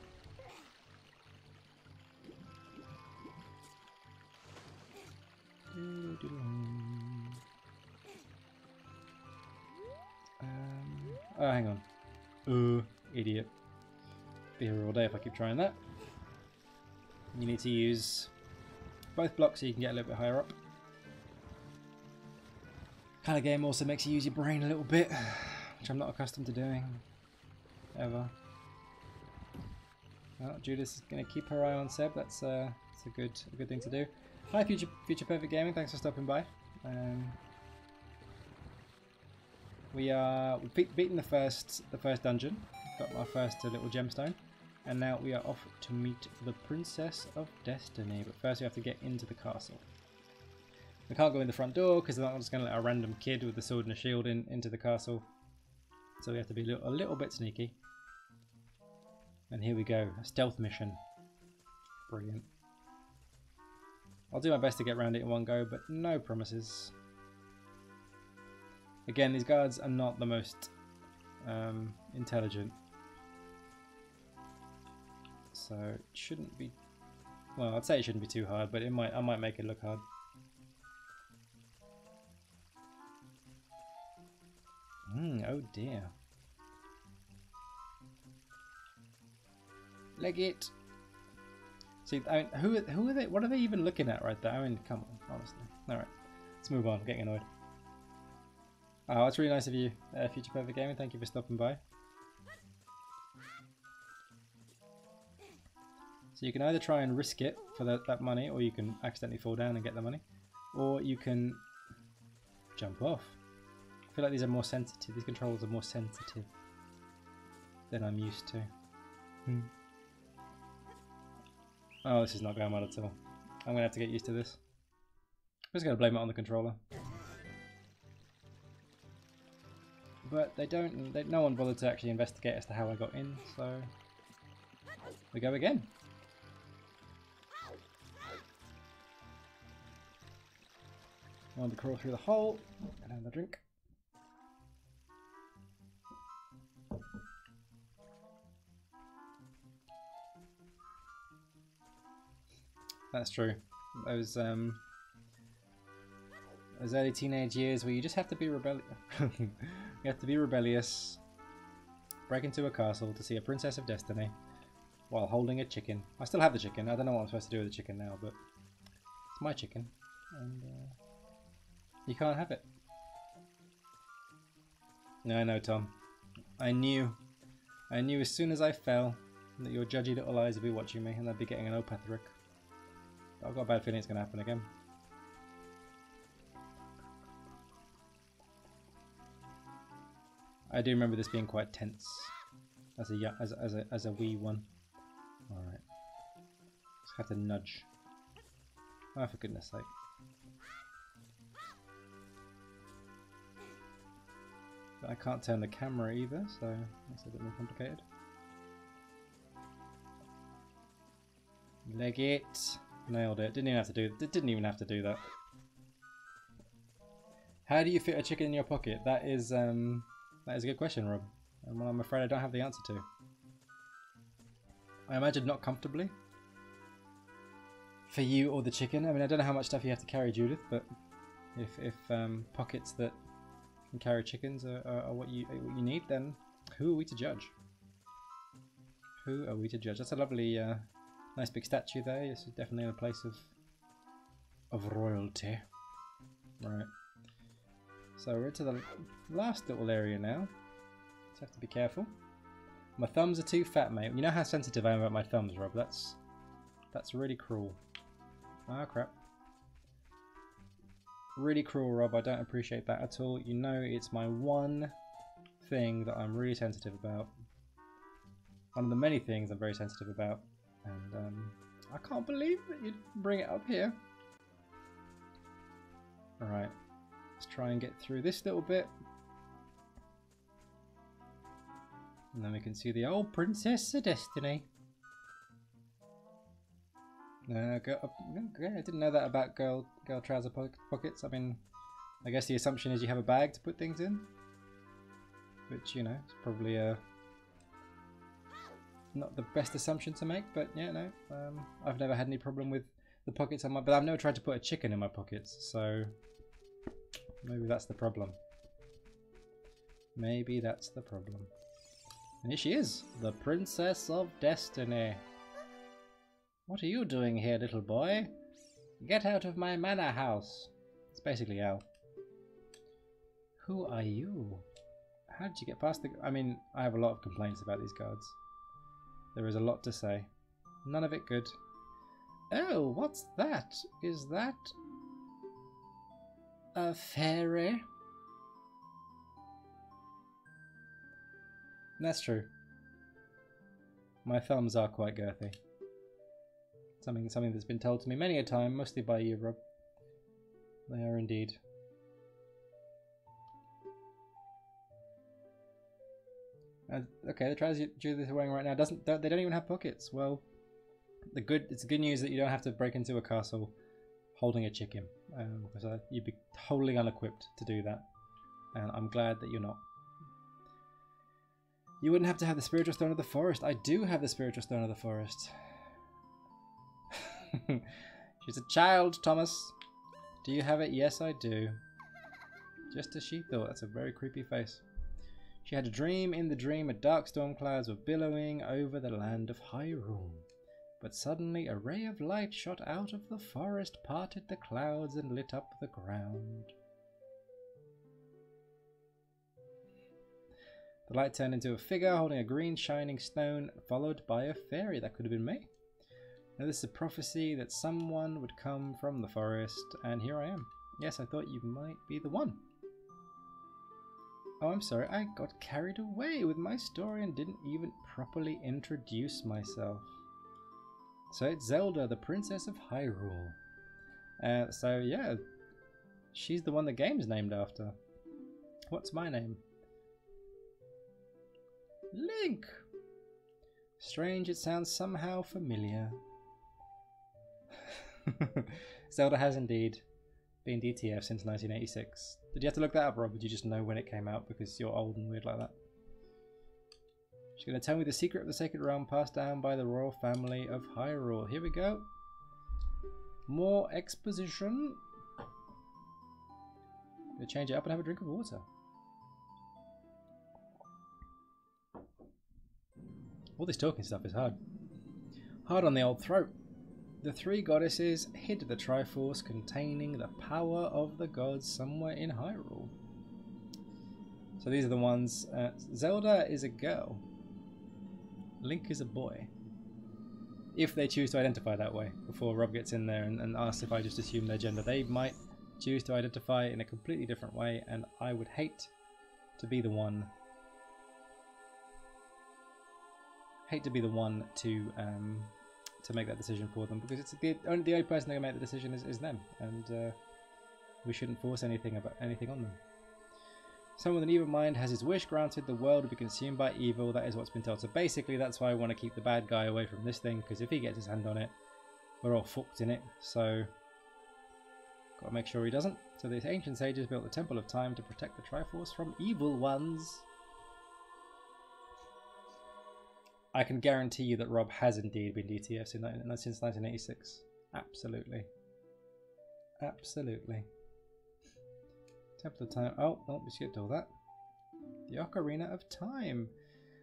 Oh, hang on. Idiot. Be here all day if I keep trying that. You need to use both blocks so you can get a little bit higher up. Kind of game also makes you use your brain a little bit, which I'm not accustomed to doing. Ever. Well, Judith is going to keep her eye on Seb. That's a good thing to do. Hi, Future Perfect Gaming. Thanks for stopping by. We've beaten the first dungeon. Got my first little gemstone, and now we are off to meet the Princess of Destiny. But first, we have to get into the castle. We can't go in the front door because they're not just going to let a random kid with a sword and a shield into the castle. So we have to be a little bit sneaky. And here we go, a stealth mission. Brilliant. I'll do my best to get around it in one go, but no promises. Again, these guards are not the most intelligent. So it shouldn't be... Well, I'd say it shouldn't be too hard, but I might make it look hard. Oh dear. Leg it. See, I mean, who are they? What are they even looking at right there? I mean, come on, honestly. All right, let's move on. I'm getting annoyed. Oh, it's really nice of you, Future Perfect Gaming. Thank you for stopping by. So you can either try and risk it for that money, or you can accidentally fall down and get the money, or you can jump off. I feel like these are more sensitive. These controls are more sensitive than I'm used to. Oh, this is not going well at all. I'm going to have to get used to this. I'm just going to blame it on the controller. But no one bothered to actually investigate as to how I got in, so we go again. I want to crawl through the hole and have a drink. That's true. Those early teenage years where you just have to be rebellious. You have to be rebellious break into a castle to see a Princess of Destiny while holding a chicken. I still have the chicken. I don't know what I'm supposed to do with the chicken now, but it's my chicken, and you can't have it. No, Tom. I knew as soon as I fell that your judgy little eyes would be watching me, and I'd be getting an opethric. I've got a bad feeling it's going to happen again. I do remember this being quite tense as a wee one. All right, just have to nudge. Oh, for goodness sake! I can't turn the camera either, so that's a bit more complicated. Leg it. Nailed it. Didn't even have to do that. How do you fit a chicken in your pocket? That is a good question, Rob. And one I'm afraid I don't have the answer to. I imagine not comfortably. For you or the chicken. I mean, I don't know how much stuff you have to carry, Judith, but if pockets that can carry chickens are what you need, then who are we to judge? Who are we to judge? That's a lovely, nice big statue there. This is definitely in a place of royalty. Right. So we're into the last little area now. Just have to be careful. My thumbs are too fat, mate. You know how sensitive I am about my thumbs, Rob. That's really cruel. Ah, crap. Really cruel, Rob. I don't appreciate that at all. You know it's my one thing that I'm really sensitive about. One of the many things I'm very sensitive about. And I can't believe that you'd bring it up here. Alright. Let's try and get through this little bit. And then we can see the old Princess of Destiny. I didn't know that about girl trouser pockets. I mean, I guess the assumption is you have a bag to put things in. Which, you know, is probably not the best assumption to make, but yeah, no. I've never had any problem with the pockets on my... But I've never tried to put a chicken in my pockets, so... Maybe that's the problem. Maybe that's the problem. And here she is, the Princess of Destiny. What are you doing here, little boy? Get out of my manor house. It's basically Al. Who are you? How did you get past the... I mean, I have a lot of complaints about these guards. There is a lot to say. None of it good. Oh, what's that? Is that... a fairy? That's true. My thumbs are quite girthy. Something that's been told to me many a time, mostly by you, Rob. They are indeed. Okay, the trousers Judith is wearing right now they don't even have pockets. Well, it's good news that you don't have to break into a castle holding a chicken, because you'd be totally unequipped to do that, and I'm glad that you're not. You wouldn't have to have the spiritual stone of the forest. I do have the spiritual stone of the forest. She's a child, Thomas. Do you have it? Yes, I do. Just as she thought. That's a very creepy face. She had a dream. In the dream, a dark storm clouds were billowing over the land of Hyrule. But suddenly a ray of light shot out of the forest, parted the clouds, and lit up the ground. The light turned into a figure holding a green shining stone, followed by a fairy. That could have been me. Now this is a prophecy that someone would come from the forest, and here I am. Yes, I thought you might be the one. Oh, I'm sorry, I got carried away with my story and didn't even properly introduce myself. So it's Zelda, the Princess of Hyrule. So yeah, she's the one the game's named after. What's my name? Link! Strange, it sounds somehow familiar. Zelda has indeed been DTF since 1986. Did you have to look that up, Rob? Or did you just know when it came out because you're old and weird like that? She's going to tell me the secret of the Sacred Realm passed down by the royal family of Hyrule. Here we go. More exposition. Gonna change it up and have a drink of water. All this talking stuff is hard. Hard on the old throat. The three goddesses hid the Triforce containing the power of the gods somewhere in Hyrule. So these are the ones. Zelda is a girl. Link is a boy. If they choose to identify that way, before Rob gets in there and asks if I just assume their gender, they might choose to identify in a completely different way, and I would hate to be the one. To make that decision for them, because it's the only person that can make the decision is them, and we shouldn't force anything on them. Someone with an evil mind has his wish granted. The world will be consumed by evil. That is what's been told. So basically, that's why I want to keep the bad guy away from this thing, because if he gets his hand on it, we're all fucked in it. So, gotta make sure he doesn't. So the ancient sages built the Temple of Time to protect the Triforce from evil ones. I can guarantee you that Rob has indeed been DTF since 1986. Absolutely. Absolutely. Temple of Time. Oh, we skipped all that. The Ocarina of Time.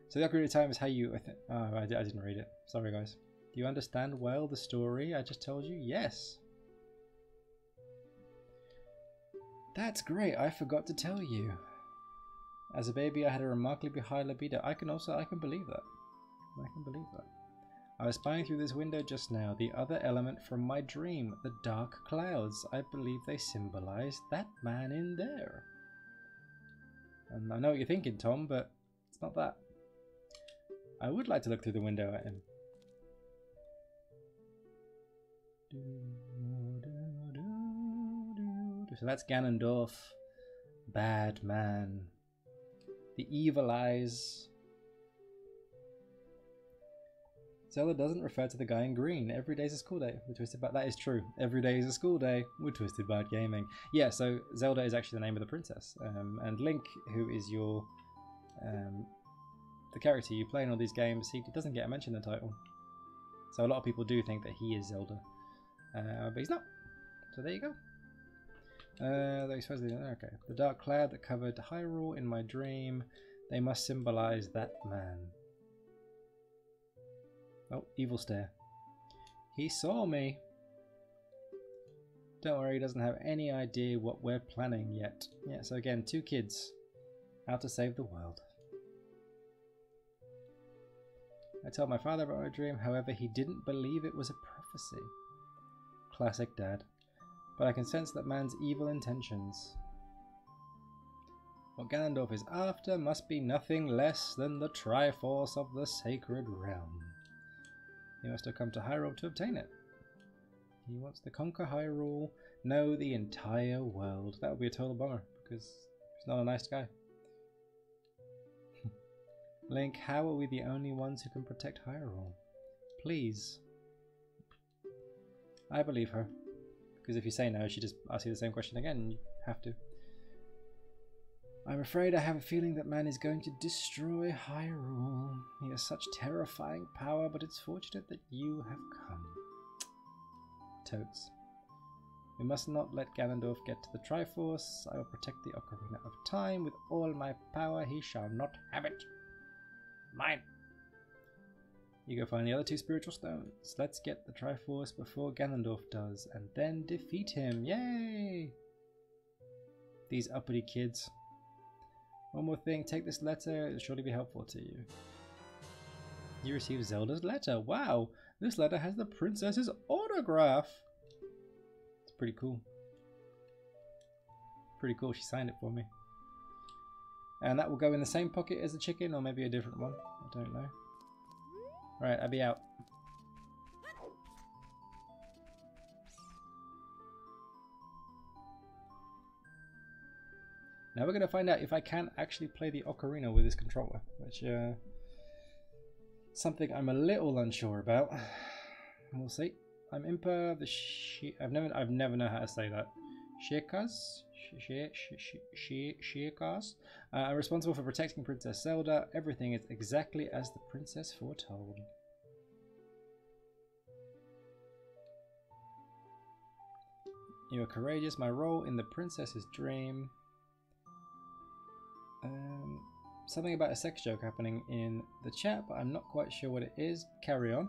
So the Ocarina of Time is how you... I didn't read it. Sorry, guys. Do you understand well the story I just told you? Yes. That's great. I forgot to tell you. As a baby, I had a remarkably high libido. I can believe that. I can believe that. I was spying through this window just now. The other element from my dream, the dark clouds. I believe they symbolize that man in there. And I know what you're thinking, Tom, but it's not that. I would like to look through the window at him. So that's Ganondorf. Bad man. The evil eyes. Zelda doesn't refer to the guy in green. Every day is a school day. We're twisted about that is true. Every day is a school day. We're twisted about gaming. Yeah, so Zelda is actually the name of the princess, and Link, who is your the character you play in all these games, he doesn't get a mention in the title. So a lot of people do think that he is Zelda, but he's not. So there you go. Okay. The dark cloud that covered Hyrule in my dream. They must symbolize that man. Oh, evil stare. He saw me. Don't worry, he doesn't have any idea what we're planning yet. Yeah, so again, two kids. How to save the world. I told my father about my dream, however, he didn't believe it was a prophecy. Classic dad. But I can sense that man's evil intentions. What Ganondorf is after must be nothing less than the Triforce of the Sacred Realm. He must have come to Hyrule to obtain it. He wants to conquer Hyrule, no, the entire world. That would be a total bummer, because he's not a nice guy. Link, how are we the only ones who can protect Hyrule? Please. I believe her. Because if you say no, she just asks you the same question again, and you have to. I'm afraid I have a feeling that man is going to destroy Hyrule. He has such terrifying power, but it's fortunate that you have come. Totes. We must not let Ganondorf get to the Triforce. I will protect the Ocarina of Time with all my power. He shall not have it. Mine. You go find the other two spiritual stones. Let's get the Triforce before Ganondorf does, and then defeat him. Yay! These uppity kids. One more thing, take this letter, it'll surely be helpful to you. You received Zelda's letter. Wow, this letter has the princess's autograph. It's pretty cool. Pretty cool, she signed it for me. And that will go in the same pocket as the chicken, or maybe a different one. I don't know. Right, I'll be out. Now we're going to find out if I can actually play the Ocarina with this controller, which something I'm a little unsure about. We'll see. I'm Impa the I've never known how to say that. Sheikahs? Sheikahs? I'm responsible for protecting Princess Zelda. Everything is exactly as the princess foretold. You are courageous. My role in the princess's dream. something about a sex joke happening in the chat, but I'm not quite sure what it is. Carry on.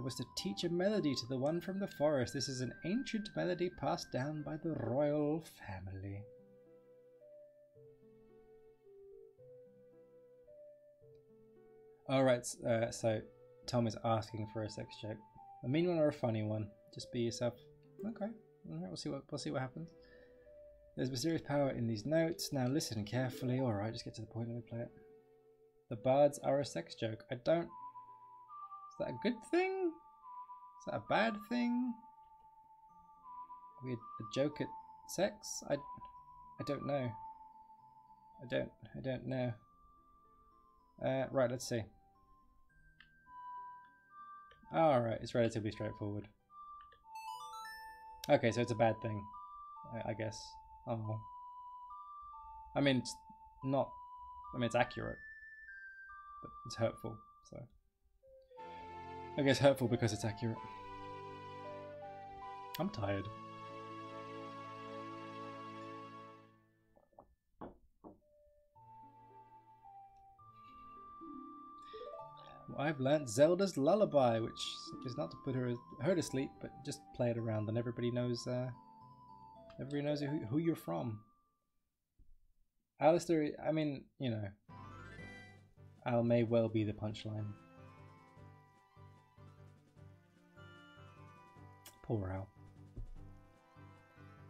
Was to teach a melody to the one from the forest. This is an ancient melody passed down by the royal family. Alright, so Tom is asking for a sex joke. A mean one or a funny one? Just be yourself. Okay, alright, we'll see what happens. There's mysterious power in these notes. Now listen carefully. Alright, just get to the point, let me play it. The bards are a sex joke. I don't... Is that a good thing? Is that a bad thing? Are we a joke at sex? I don't know. I don't know. Right, let's see. Alright, it's relatively straightforward. Okay, so it's a bad thing, I guess. Oh. I mean, it's not... I mean, it's accurate. But it's hurtful, so... I guess hurtful because it's accurate. I'm tired. Well, I've learnt Zelda's Lullaby, which is not to put her to sleep, but just play it around, and everybody knows who you're from. Alistair, I mean, you know, Al may well be the punchline. Poor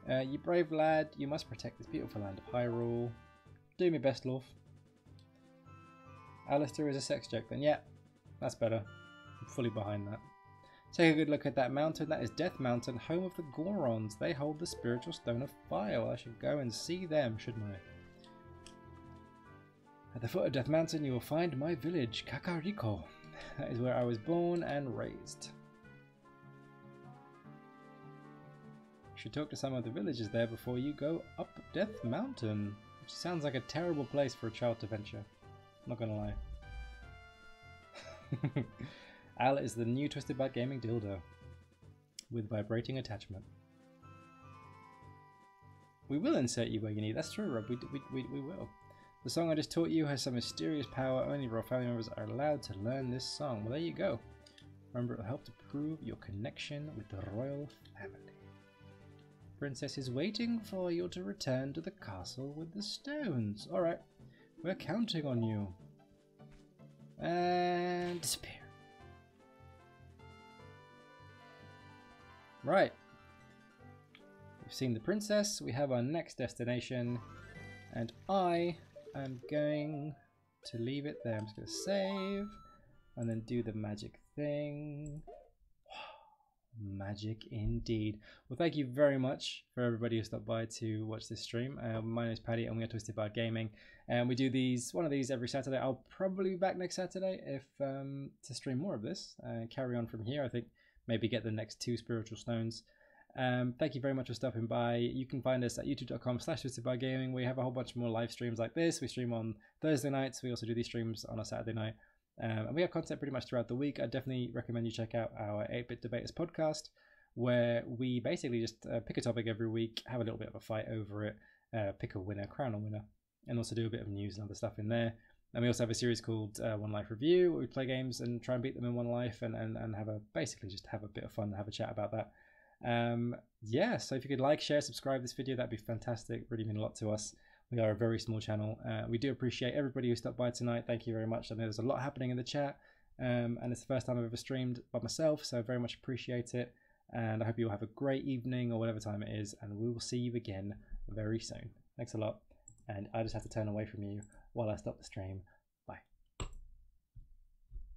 Al. You brave lad, you must protect this beautiful land of Hyrule. Do me best, love. Alistair is a sex joke then. Yeah, that's better. I'm fully behind that. Take a good look at that mountain. That is Death Mountain, home of the Gorons. They hold the spiritual stone of fire. Well, I should go and see them, shouldn't I? At the foot of Death Mountain you will find my village, Kakariko. That is where I was born and raised. You should talk to some of the villagers there before you go up Death Mountain. Which sounds like a terrible place for a child to venture. I'm not gonna lie. Al is the new Twisted Bad Gaming dildo. With vibrating attachment. We will insert you where you need. That's true, Rob. We will. The song I just taught you has some mysterious power. Only royal family members are allowed to learn this song. Well, there you go. Remember, it will help to prove your connection with the royal family. Princess is waiting for you to return to the castle with the stones. Alright, we're counting on you. And disappear. Right. We've seen the princess. We have our next destination. And I am going to leave it there. I'm just going to save. And then do the magic thing. Magic indeed. Well, thank you very much for everybody who stopped by to watch this stream. My name is Paddy and we are Twisted Bad Gaming, and we do one of these every Saturday. I'll probably be back next Saturday if to stream more of this and carry on from here. I think maybe get the next 2 spiritual stones. Thank you very much for stopping by. You can find us at youtube.com/twistedbygaming. We have a whole bunch more live streams like this. We stream on Thursday nights. We also do these streams on a Saturday night. And we have content pretty much throughout the week. I definitely recommend you check out our 8-Bit Debaters podcast, where we basically just pick a topic every week, have a little bit of a fight over it, pick a winner, crown a winner, and also do a bit of news and other stuff in there. And we also have a series called One Life Review, where we play games and try and beat them in one life, and have basically just have a bit of fun and have a chat about that. Yeah, so if you could like, share, subscribe this video, that'd be fantastic. Really mean a lot to us. We are a very small channel. We do appreciate everybody who stopped by tonight. Thank you very much. I know there's a lot happening in the chat, and it's the first time I've ever streamed by myself, so I very much appreciate it. And I hope you all have a great evening or whatever time it is, and we will see you again very soon. Thanks a lot. And I just have to turn away from you while I stop the stream.